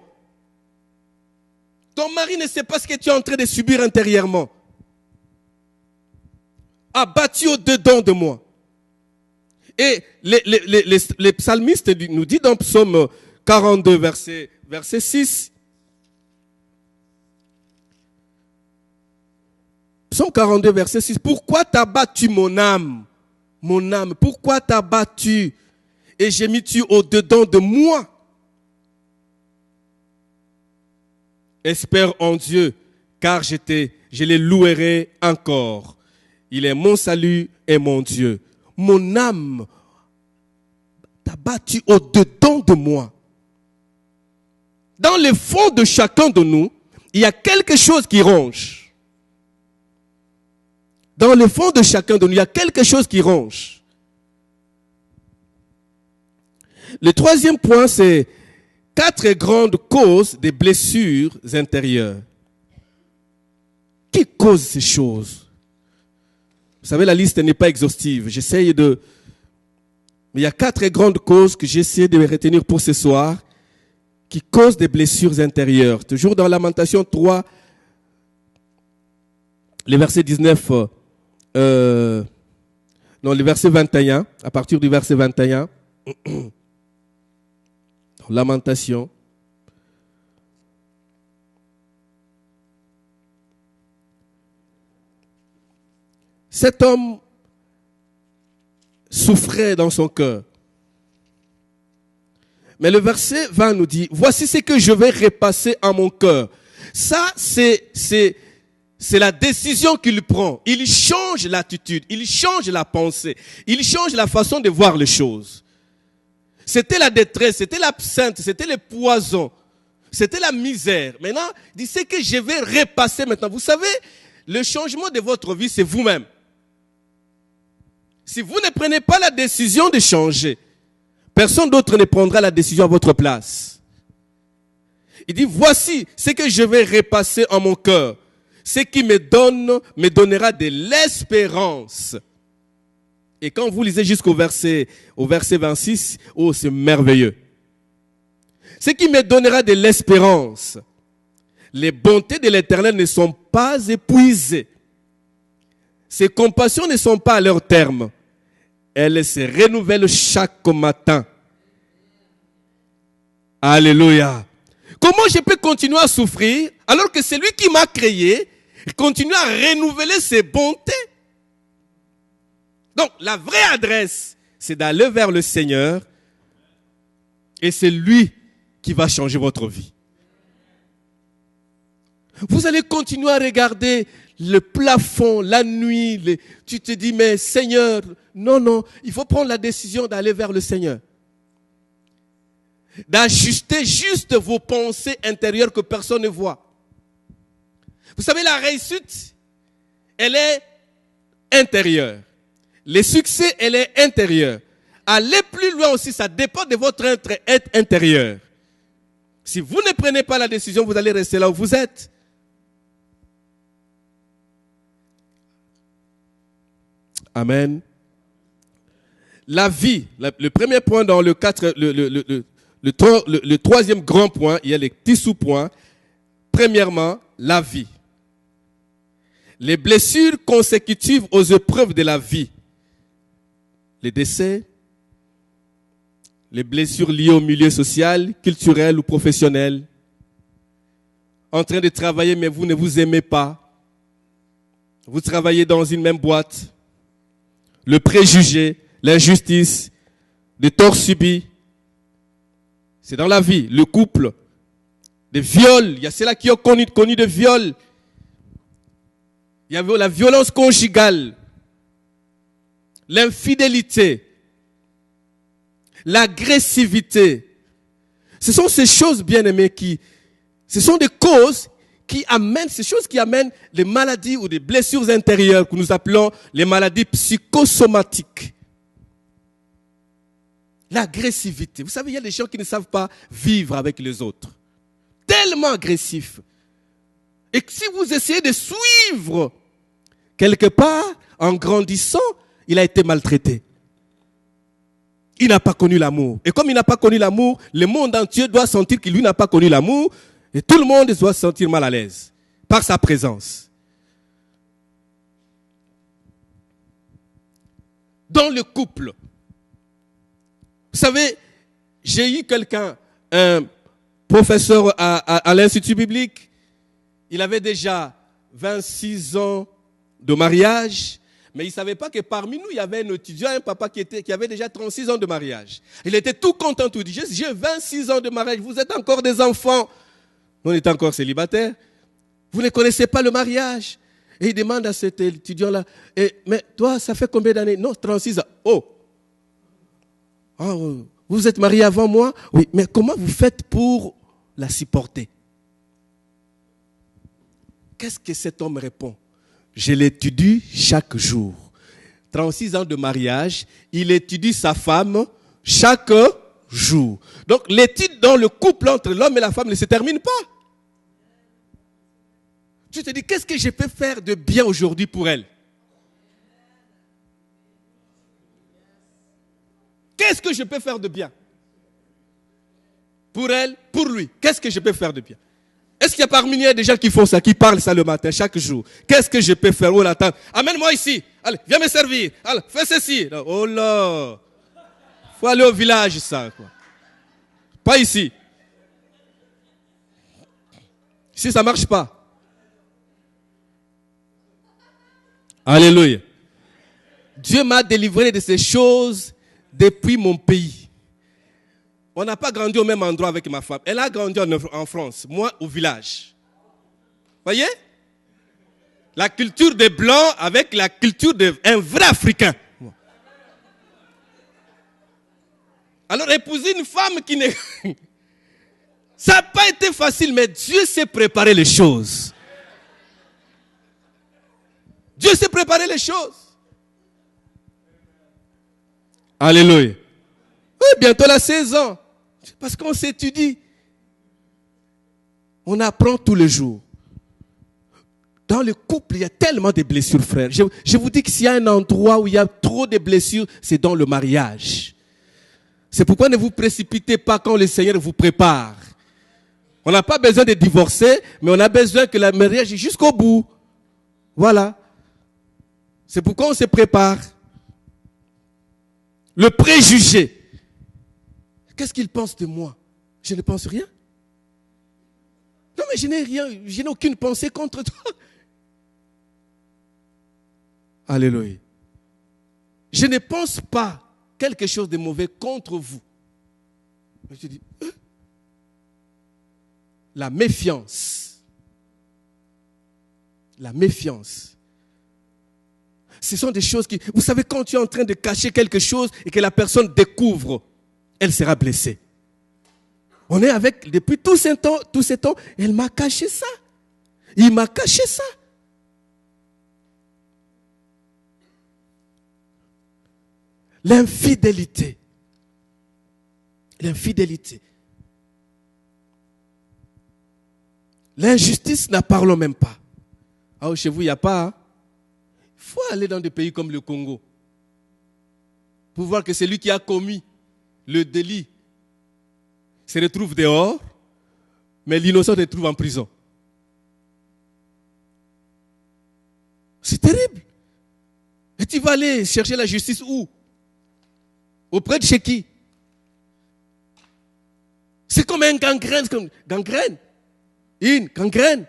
Ton mari ne sait pas ce que tu es en train de subir intérieurement. Abattu au-dedans de moi. Et les psalmistes nous disent dans Psaume 42, verset 6, Psaume 42, verset 6. Pourquoi t'as battu mon âme, pourquoi t'as battu et gémis-tu au-dedans de moi? Espère en Dieu, car je les louerai encore. Il est mon salut et mon Dieu. Mon âme t'a battu au-dedans de moi. Dans le fond de chacun de nous, il y a quelque chose qui ronge. Dans le fond de chacun de nous, il y a quelque chose qui ronge. Le troisième point, c'est 4 grandes causes des blessures intérieures. Qui cause ces choses? Vous savez, la liste n'est pas exhaustive. Mais il y a 4 grandes causes que j'essaie de retenir pour ce soir qui causent des blessures intérieures. Toujours dans Lamentation 3, le verset 19... le verset 21, à partir du verset 21, Lamentation. Cet homme souffrait dans son cœur. Mais le verset 20 nous dit, voici ce que je vais repasser en mon cœur. Ça, c'est la décision qu'il prend. Il change l'attitude, il change la pensée, il change la façon de voir les choses. C'était la détresse, c'était l'absinthe, c'était le poison, c'était la misère. Maintenant, il dit, c'est que je vais repasser maintenant. Vous savez, le changement de votre vie, c'est vous-même. Si vous ne prenez pas la décision de changer, personne d'autre ne prendra la décision à votre place. Il dit, voici ce que je vais repasser en mon cœur. Ce qui me donnera de l'espérance. Et quand vous lisez jusqu'au verset 26, oh, c'est merveilleux. Ce qui me donnera de l'espérance. Les bontés de l'Éternel ne sont pas épuisées. Ses compassions ne sont pas à leur terme. Elles se renouvellent chaque matin. Alléluia. Comment je peux continuer à souffrir alors que c'est lui qui m'a créé continue à renouveler ses bontés? Donc, la vraie adresse, c'est d'aller vers le Seigneur et c'est lui qui va changer votre vie. Vous allez continuer à regarder le plafond, la nuit. Tu te dis, mais Seigneur, non, il faut prendre la décision d'aller vers le Seigneur. D'ajuster juste vos pensées intérieures que personne ne voit. Vous savez, la réussite, elle est intérieure. Le succès, elle est intérieure. Aller plus loin aussi, ça dépend de votre être intérieur. Si vous ne prenez pas la décision, vous allez rester là où vous êtes. Amen. La vie, le premier point dans le troisième grand point, il y a les petits sous-points. Premièrement, la vie. Les blessures consécutives aux épreuves de la vie. Les décès, les blessures liées au milieu social, culturel ou professionnel. En train de travailler, mais vous ne vous aimez pas. Vous travaillez dans une même boîte. Le préjugé, l'injustice, les torts subis. C'est dans la vie. Le couple, des viols. Il y a ceux-là qui ont connu de viols. Il y a la violence conjugale, l'infidélité, l'agressivité. Ce sont ces choses, bien-aimées, ce sont des causes qui amènent, ces choses qui amènent les maladies ou des blessures intérieures que nous appelons les maladies psychosomatiques. L'agressivité. Vous savez, il y a des gens qui ne savent pas vivre avec les autres. Tellement agressifs. Et si vous essayez de suivre, quelque part, en grandissant, il a été maltraité. Il n'a pas connu l'amour. Et comme il n'a pas connu l'amour, le monde entier doit sentir qu'il lui n'a pas connu l'amour. Et tout le monde doit se sentir mal à l'aise par sa présence. Dans le couple, vous savez, j'ai eu quelqu'un, un professeur à l'Institut biblique. Il avait déjà 26 ans de mariage, mais il ne savait pas que parmi nous, il y avait un étudiant, un papa qui avait déjà 36 ans de mariage. Il était tout content, tout dit, j'ai 26 ans de mariage, vous êtes encore des enfants. Nous, on est encore célibataires. Vous ne connaissez pas le mariage. Et il demande à cet étudiant-là, mais toi, ça fait combien d'années? Non, 36 ans. Oh, vous êtes marié avant moi? Oui, mais comment vous faites pour la supporter? Qu'est-ce que cet homme répond? Je l'étudie chaque jour. 36 ans de mariage, il étudie sa femme chaque jour. Donc l'étude dans le couple entre l'homme et la femme ne se termine pas. Tu te dis, qu'est-ce que je peux faire de bien aujourd'hui pour elle? Qu'est-ce que je peux faire de bien? Pour elle, pour lui. Qu'est-ce que je peux faire de bien? Est-ce qu'il y a parmi nous des gens qui font ça, qui parlent ça le matin, chaque jour? Qu'est-ce que je peux faire? Oh là, attends, amène-moi ici. Allez, viens me servir. Allez, fais ceci. Oh là. Faut aller au village, ça, quoi. Pas ici. Ici, ça ne marche pas. Alléluia. Dieu m'a délivré de ces choses depuis mon pays. On n'a pas grandi au même endroit avec ma femme. Elle a grandi en France, moi au village. Voyez? La culture des Blancs avec la culture d'un vrai Africain. Alors épouser une femme qui n'est... Ça n'a pas été facile, mais Dieu s'est préparé les choses. Dieu s'est préparé les choses. Alléluia. Oui, bientôt la 16 ans. Parce qu'on s'étudie. On apprend tous les jours. Dans le couple, il y a tellement de blessures, frère. Je vous dis que s'il y a un endroit où il y a trop de blessures, c'est dans le mariage. C'est pourquoi ne vous précipitez pas quand le Seigneur vous prépare. On n'a pas besoin de divorcer, mais on a besoin que le mariage aille jusqu'au bout. Voilà. C'est pourquoi on se prépare. Le préjugé. Qu'est-ce qu'il pense de moi? Je ne pense rien. Non, mais je n'ai rien, je n'ai aucune pensée contre toi. Alléluia. Je ne pense pas quelque chose de mauvais contre vous. Je dis, la méfiance. la méfiance. Ce sont des choses qui... Vous savez, quand tu es en train de cacher quelque chose et que la personne découvre, elle sera blessée. On est avec, depuis tous ces temps, elle m'a caché ça. Il m'a caché ça. L'infidélité. L'infidélité. L'injustice, n'en parlons même pas. Ah, chez vous, il n'y a pas. Hein? Il faut aller dans des pays comme le Congo pour voir que celui qui a commis le délit se retrouve dehors, mais l'innocent se trouve en prison. C'est terrible. Et tu vas aller chercher la justice où? Auprès de chez qui? C'est comme un gangrène. Une gangrène.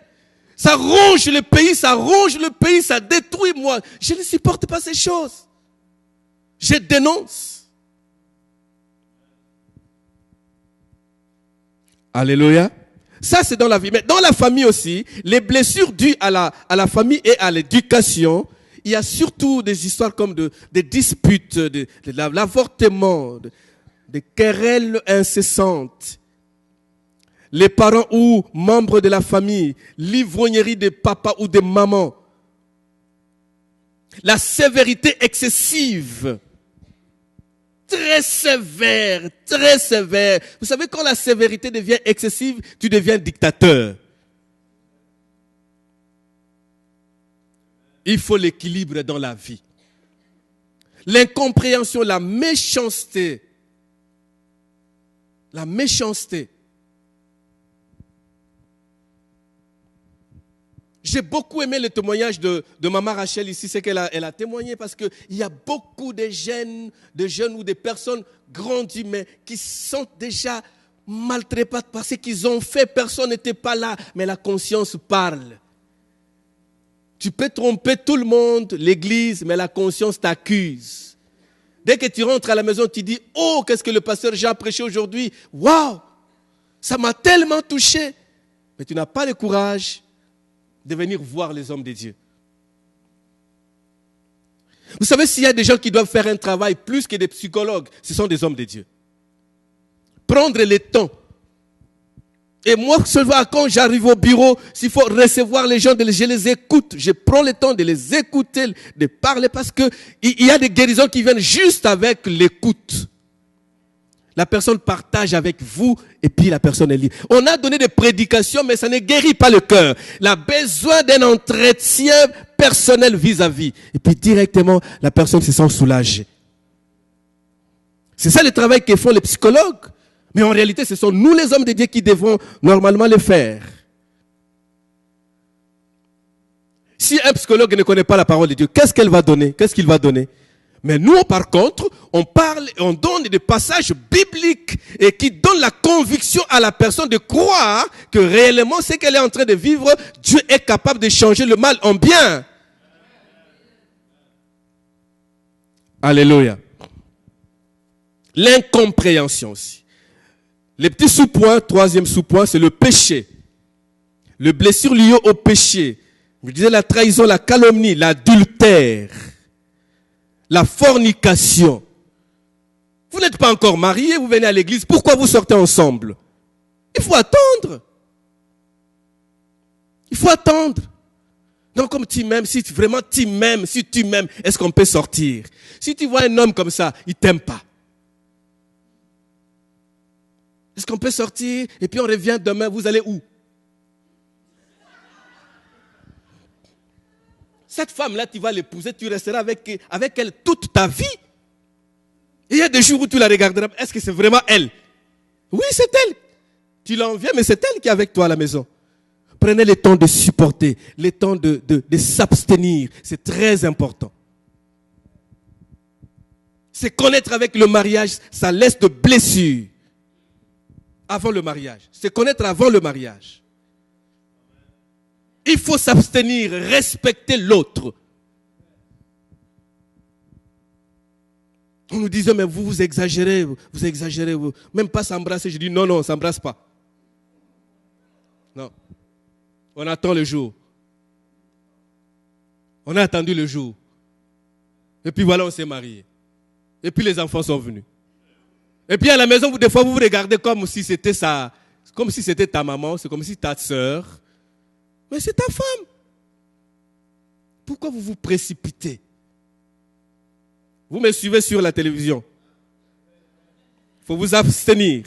Ça ronge le pays, ça détruit moi. Je ne supporte pas ces choses. Je dénonce. Alléluia. Ça, c'est dans la vie. Mais dans la famille aussi, les blessures dues à la famille et à l'éducation, il y a surtout des histoires comme des disputes, de l'avortement, des querelles incessantes. Les parents ou membres de la famille, l'ivrognerie des papas ou des mamans. La sévérité excessive. Très sévère, très sévère. Vous savez, quand la sévérité devient excessive, tu deviens dictateur. Il faut l'équilibre dans la vie. L'incompréhension, la méchanceté. La méchanceté. J'ai beaucoup aimé le témoignage de Maman Rachel ici, c'est qu'elle a témoigné parce qu'il y a beaucoup de jeunes ou de personnes grandies, mais qui sont déjà maltraités par ce qu'ils ont fait. Personne n'était pas là, mais la conscience parle. Tu peux tromper tout le monde, l'église, mais la conscience t'accuse. Dès que tu rentres à la maison, tu dis, oh, qu'est-ce que le pasteur Jean a prêché aujourd'hui? Waouh, ça m'a tellement touché. Mais tu n'as pas le courage de venir voir les hommes de Dieu. Vous savez, s'il y a des gens qui doivent faire un travail plus que des psychologues, ce sont des hommes de Dieu. Prendre le temps. Et moi, seulement quand j'arrive au bureau, s'il faut recevoir les gens, je les écoute. Je prends le temps de les écouter, de parler, parce qu'il y a des guérisons qui viennent juste avec l'écoute. La personne partage avec vous et puis la personne est libre. On a donné des prédications, mais ça ne guérit pas le cœur. Il a besoin d'un entretien personnel vis-à-vis. Et puis directement, la personne se sent soulagée. C'est ça le travail que font les psychologues. Mais en réalité, ce sont nous les hommes de Dieu qui devons normalement le faire. Si un psychologue ne connaît pas la parole de Dieu, qu'est-ce qu'il va donner? Mais nous, par contre, on parle et on donne des passages bibliques et qui donnent la conviction à la personne de croire que réellement ce qu'elle est en train de vivre, Dieu est capable de changer le mal en bien. Alléluia. L'incompréhension aussi. Les petits sous-points, troisième sous-point, c'est le péché. Les blessures liées au péché. Je disais la trahison, la calomnie, l'adultère. La fornication. Vous n'êtes pas encore mariés, vous venez à l'église, pourquoi vous sortez ensemble? Il faut attendre. Il faut attendre. Donc comme tu m'aimes, si vraiment tu m'aimes, est-ce qu'on peut sortir? Si tu vois un homme comme ça, il ne t'aime pas. Est-ce qu'on peut sortir et puis on revient demain, vous allez où? Cette femme-là, tu vas l'épouser, tu resteras avec elle toute ta vie. Et il y a des jours où tu la regarderas, est-ce que c'est vraiment elle? Oui, c'est elle. Tu l'envies, mais c'est elle qui est avec toi à la maison. Prenez le temps de supporter, le temps de s'abstenir. C'est très important. C'est connaître avec le mariage, ça laisse de blessures. Avant le mariage. C'est connaître avant le mariage. Il faut s'abstenir, respecter l'autre. On nous disait, mais vous exagérez, même pas s'embrasser. Je dis, non, on ne s'embrasse pas. Non. On attend le jour. On a attendu le jour. Et puis voilà, on s'est mariés. Et puis les enfants sont venus. Et puis à la maison, des fois, vous vous regardez comme si c'était comme si c'était ta maman, c'est comme si ta sœur. Mais c'est ta femme. Pourquoi vous vous précipitez? Vous me suivez sur la télévision. Il faut vous abstenir.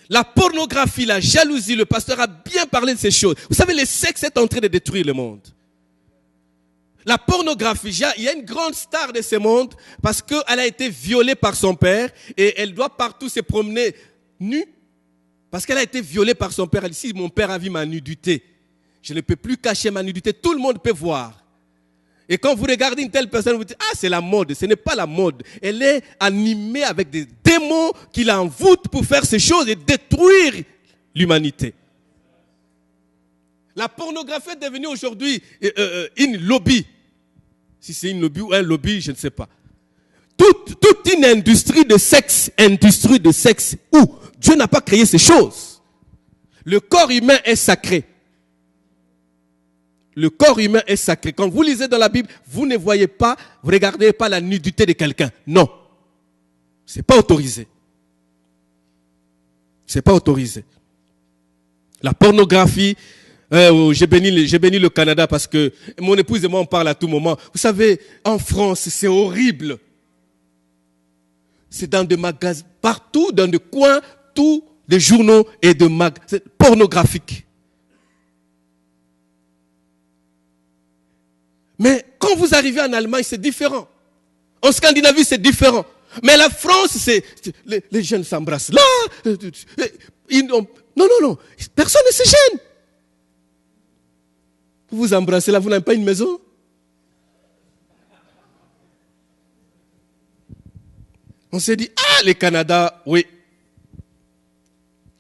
La pornographie, la jalousie, le pasteur a bien parlé de ces choses. Vous savez, le sexe est en train de détruire le monde. La pornographie, il y a une grande star de ce monde parce qu'elle a été violée par son père et elle doit partout se promener nue parce qu'elle a été violée par son père. Elle dit, si mon père a vu ma nudité, je ne peux plus cacher ma nudité, tout le monde peut voir. Et quand vous regardez une telle personne, vous dites, ah, c'est la mode. Ce n'est pas la mode. Elle est animée avec des démons qui l'envoûtent pour faire ces choses et détruire l'humanité. La pornographie est devenue aujourd'hui une lobby. Si c'est une lobby ou un lobby, je ne sais pas. Toute une industrie de sexe où Dieu n'a pas créé ces choses. Le corps humain est sacré. Le corps humain est sacré. Quand vous lisez dans la Bible, vous ne voyez pas, vous ne regardez pas la nudité de quelqu'un. Non. Ce n'est pas autorisé. Ce n'est pas autorisé. La pornographie, j'ai béni le Canada parce que mon épouse et moi on parle à tout moment. Vous savez, en France, c'est horrible. C'est dans des magasins, partout, dans des coins, tous des journaux et de magasins pornographiques. Mais quand vous arrivez en Allemagne, c'est différent. En Scandinavie, c'est différent. Mais la France, les jeunes s'embrassent là. Non. Personne ne se gêne. Vous vous embrassez là, vous n'avez pas une maison? On s'est dit, le Canada, oui.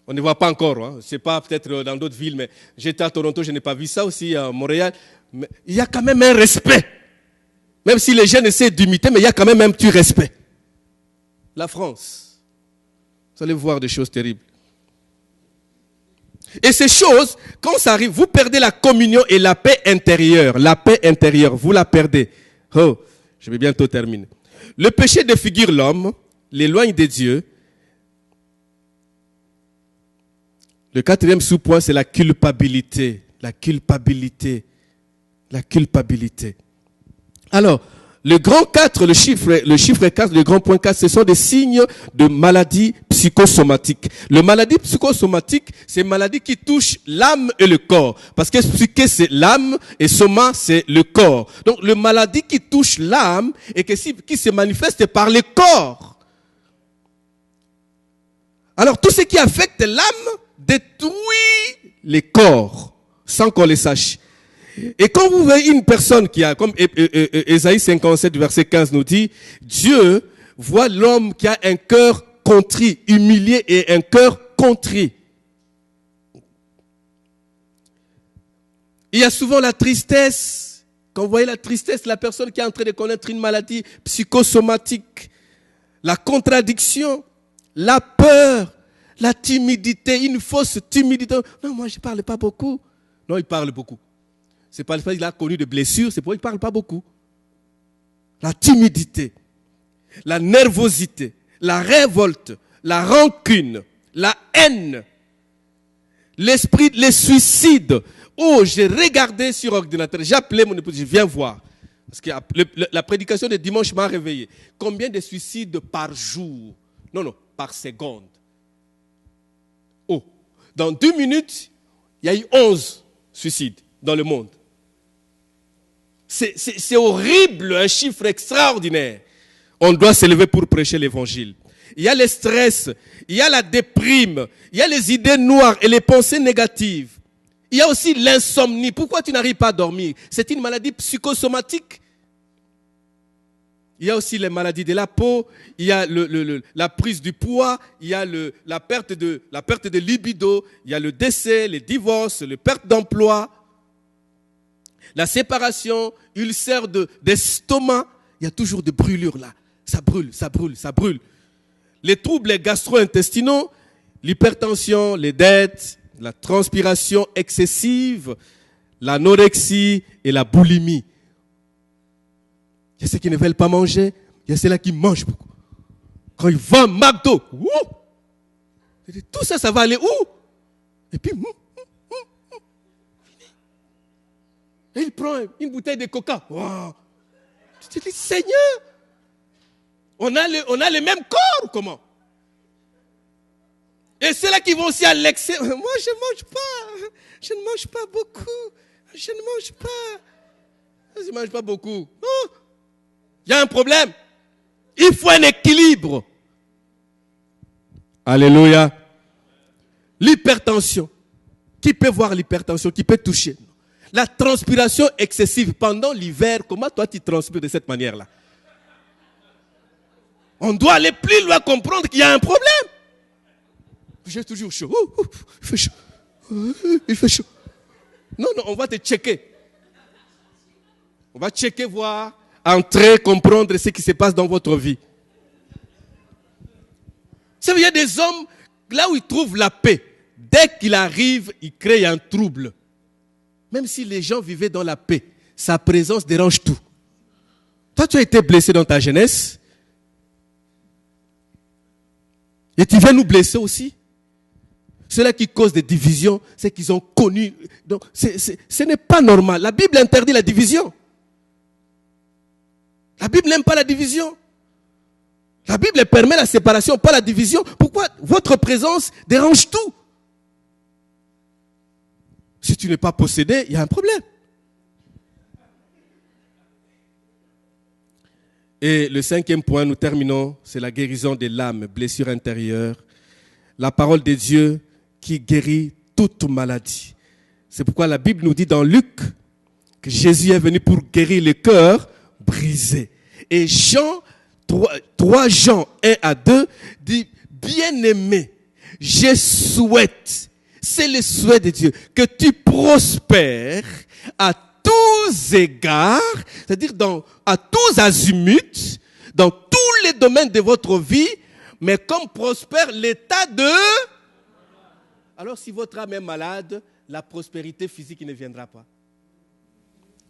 On ne voit pas encore. Hein. Ce n'est pas peut-être dans d'autres villes, mais j'étais à Toronto, je n'ai pas vu ça aussi à Montréal. Mais il y a quand même un respect. Même si les jeunes essaient d'imiter, mais il y a quand même un petit respect. La France, vous allez voir des choses terribles. Et ces choses, quand ça arrive, vous perdez la communion et la paix intérieure. La paix intérieure, vous la perdez. Oh, je vais bientôt terminer. Le péché défigure l'homme, l'éloigne de Dieu. Le quatrième sous-point, c'est la culpabilité. La culpabilité. La culpabilité. Alors, le grand 4, le chiffre 4, le grand point 4, ce sont des signes de maladies psychosomatiques. Le maladie psychosomatique, c'est une maladie qui touche l'âme et le corps. Parce que psyché, c'est l'âme et soma, c'est le corps. Donc, le maladie qui touche l'âme et qui se manifeste par le corps. Alors, tout ce qui affecte l'âme détruit les corps sans qu'on le sache. Et quand vous voyez une personne qui a, comme Ésaïe 57, verset 15 nous dit, Dieu voit l'homme qui a un cœur contrit, humilié et un cœur contrit. Il y a souvent la tristesse. Quand vous voyez la tristesse, la personne qui est en train de connaître une maladie psychosomatique, la contradiction, la peur, la timidité, une fausse timidité. Non, moi je ne parle pas beaucoup. Non, il parle beaucoup. C'est pas le fait qu'il a connu de blessures, c'est pourquoi il ne parle pas beaucoup. La timidité, la nervosité, la révolte, la rancune, la haine, l'esprit, les suicides. Oh, j'ai regardé sur ordinateur, j'ai appelé mon épouse, je viens voir. Parce que la prédication de dimanche m'a réveillé. Combien de suicides par jour? Non, par seconde. Oh, dans 2 minutes, il y a eu 11 suicides dans le monde. C'est horrible, un chiffre extraordinaire. On doit s'élever pour prêcher l'évangile. Il y a le stress, il y a la déprime, il y a les idées noires et les pensées négatives. Il y a aussi l'insomnie. Pourquoi tu n'arrives pas à dormir? C'est une maladie psychosomatique. Il y a aussi les maladies de la peau, il y a la prise du poids, il y a la perte de libido, il y a le décès, le divorce, la perte d'emploi. La séparation, ulcère d'estomac, il y a toujours des brûlures là. Ça brûle. Les troubles gastro-intestinaux, l'hypertension, les dettes, la transpiration excessive, l'anorexie et la boulimie. Il y a ceux qui ne veulent pas manger, il y a ceux-là qui mangent beaucoup. Quand ils vont à McDo, tout ça, ça va aller où? Et puis, et il prend une bouteille de coca. Wow. Tu te dis, Seigneur, on a les mêmes corps, comment? Et ceux-là qui vont aussi à l'excès, moi je ne mange pas, je ne mange pas beaucoup, je ne mange pas beaucoup. Il y a un problème. Il faut un équilibre. Alléluia. L'hypertension. Qui peut voir l'hypertension? Qui peut toucher? La transpiration excessive pendant l'hiver. Comment toi tu transpires de cette manière-là? On doit aller plus loin, comprendre qu'il y a un problème. J'ai toujours chaud. Il fait chaud. Il fait chaud. Non, on va te checker. On va checker, voir, entrer, comprendre ce qui se passe dans votre vie. Vous savez, il y a des hommes, là où ils trouvent la paix, dès qu'il arrive, ils créent un trouble. Même si les gens vivaient dans la paix, sa présence dérange tout. Toi, tu as été blessé dans ta jeunesse. Et tu viens nous blesser aussi. Ceux-là qui causent des divisions, c'est qu'ils ont connu. Donc, ce n'est pas normal. La Bible interdit la division. La Bible n'aime pas la division. La Bible permet la séparation, pas la division. Pourquoi votre présence dérange tout? Si tu n'es pas possédé, il y a un problème. Et le 5e point, nous terminons, c'est la guérison de l'âme, blessure intérieure. La parole de Dieu qui guérit toute maladie. C'est pourquoi la Bible nous dit dans Luc que Jésus est venu pour guérir le cœur brisé. Et Jean, 3 Jean 1-2 dit, bien-aimé, je souhaite, c'est le souhait de Dieu, que tu prospères à tous égards, c'est-à-dire à tous azimuts, dans tous les domaines de votre vie, mais comme prospère l'état de... Alors si votre âme est malade, la prospérité physique ne viendra pas.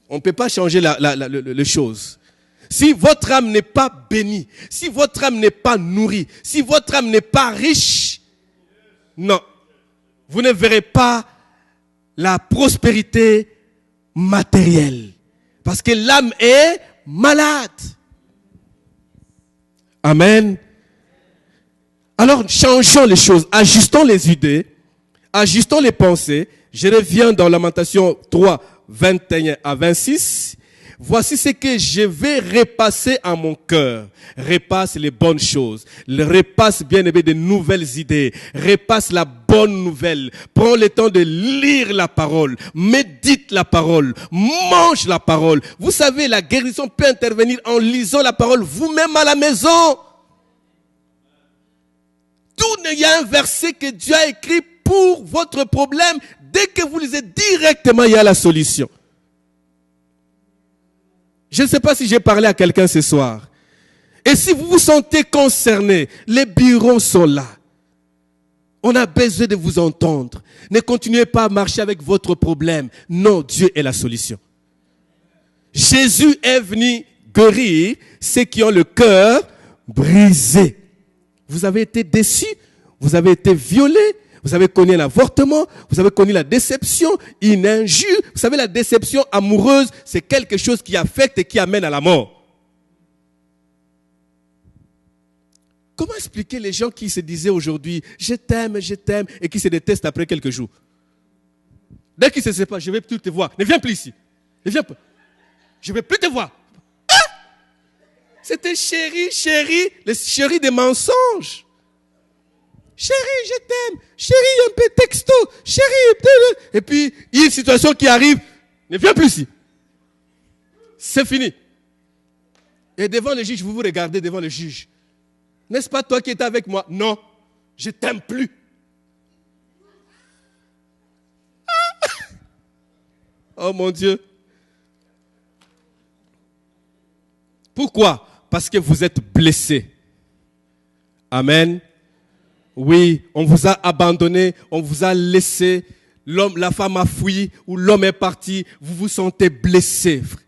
On ne peut pas changer les choses. Si votre âme n'est pas bénie, si votre âme n'est pas nourrie, si votre âme n'est pas riche, non, vous ne verrez pas la prospérité matérielle. Parce que l'âme est malade. Amen. Alors changeons les choses, ajustons les idées, ajustons les pensées. Je reviens dans Lamentation 3, 21 à 26. Voici ce que je vais repasser à mon cœur. Repasse les bonnes choses. Repasse, bien-aimé, de nouvelles idées. Repasse la bonne nouvelle. Prends le temps de lire la parole. Médite la parole. Mange la parole. Vous savez, la guérison peut intervenir en lisant la parole vous-même à la maison. Il y a un verset que Dieu a écrit pour votre problème. Dès que vous lisez directement, il y a la solution. Je ne sais pas si j'ai parlé à quelqu'un ce soir. Et si vous vous sentez concerné, les bureaux sont là. On a besoin de vous entendre. Ne continuez pas à marcher avec votre problème. Non, Dieu est la solution. Jésus est venu guérir ceux qui ont le cœur brisé. Vous avez été déçus, vous avez été violés, vous avez connu un avortement, vous avez connu la déception, une injure. Vous savez, la déception amoureuse, c'est quelque chose qui affecte et qui amène à la mort. Comment expliquer les gens qui se disaient aujourd'hui, je t'aime, et qui se détestent après quelques jours? Dès qu'ils se séparent, je ne vais plus te voir. Ne viens plus ici. Ne viens pas. Je ne vais plus te voir. Ah! C'était chéri, le chéri des mensonges. Chérie, je t'aime. Chérie, un peu texto. Chérie, et puis, il y a une situation qui arrive. Ne viens plus ici. C'est fini. Et devant le juge, vous vous regardez devant le juge. N'est-ce pas toi qui étais avec moi? Non, je t'aime plus. Oh mon Dieu. Pourquoi? Parce que vous êtes blessé. Amen. Oui, on vous a abandonné, on vous a laissé. la femme a fui ou l'homme est parti, vous vous sentez blessé, frère.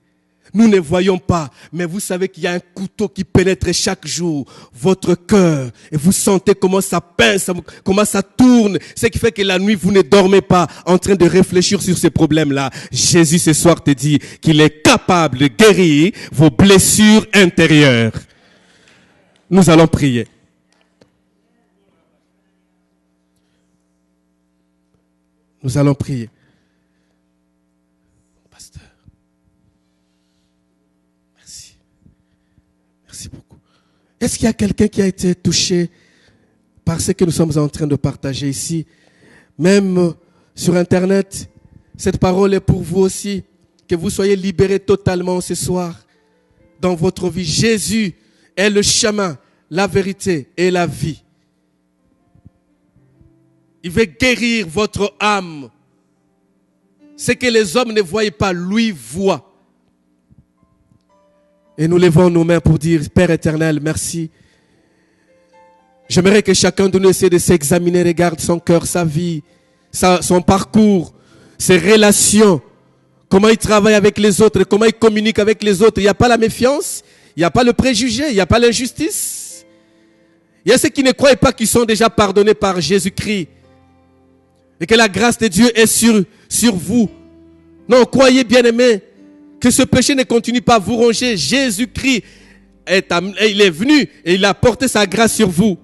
Nous ne voyons pas, mais vous savez qu'il y a un couteau qui pénètre chaque jour votre cœur. Et vous sentez comment ça pince, comment ça tourne. Ce qui fait que la nuit, vous ne dormez pas en train de réfléchir sur ces problèmes-là. Jésus, ce soir, te dit qu'il est capable de guérir vos blessures intérieures. Nous allons prier. Nous allons prier. Pasteur. Merci. Merci beaucoup. Est-ce qu'il y a quelqu'un qui a été touché par ce que nous sommes en train de partager ici? Même sur Internet, cette parole est pour vous aussi. Que vous soyez libérés totalement ce soir dans votre vie. Jésus est le chemin, la vérité et la vie. Il veut guérir votre âme. Ce que les hommes ne voient pas, lui voit. Et nous levons nos mains pour dire, Père éternel, merci. J'aimerais que chacun de nous essaie de s'examiner, regarde son cœur, sa vie, son parcours, ses relations, comment il travaille avec les autres, comment il communique avec les autres. Il n'y a pas la méfiance, il n'y a pas le préjugé, il n'y a pas l'injustice. Il y a ceux qui ne croient pas qu'ils sont déjà pardonnés par Jésus-Christ. Et que la grâce de Dieu est sur vous. Non, croyez bien aimés, que ce péché ne continue pas à vous ronger. Jésus-Christ il est venu et il a porté sa grâce sur vous.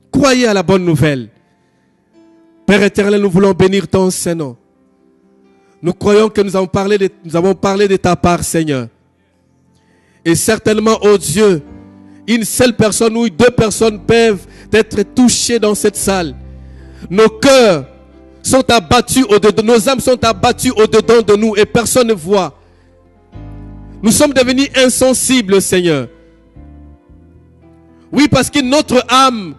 Croyez à la bonne nouvelle. Père éternel, nous voulons bénir ton Saint-Nom. Nous croyons que nous avons parlé de ta part, Seigneur. Et certainement, oh Dieu, une seule personne ou deux personnes peuvent être touchées dans cette salle. Nos cœurs sont abattus au-dedans, nos âmes sont abattues au-dedans de nous et personne ne voit. Nous sommes devenus insensibles, Seigneur. Oui, parce que notre âme,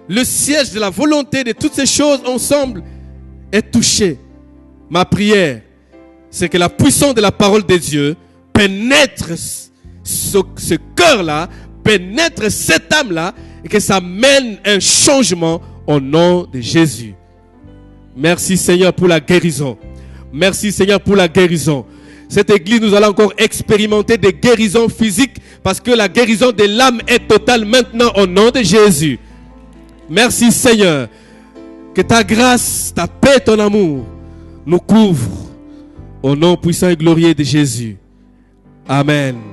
le siège de la volonté de toutes ces choses ensemble, est touché. Ma prière, c'est que la puissance de la parole de Dieu pénètre ce cœur-là, pénètre cette âme-là, et que ça mène un changement au nom de Jésus. Merci Seigneur pour la guérison. Merci Seigneur pour la guérison. Cette église, nous allons encore expérimenter des guérisons physiques parce que la guérison de l'âme est totale maintenant au nom de Jésus. Merci Seigneur. Que ta grâce, ta paix, ton amour nous couvre au nom puissant et glorieux de Jésus. Amen.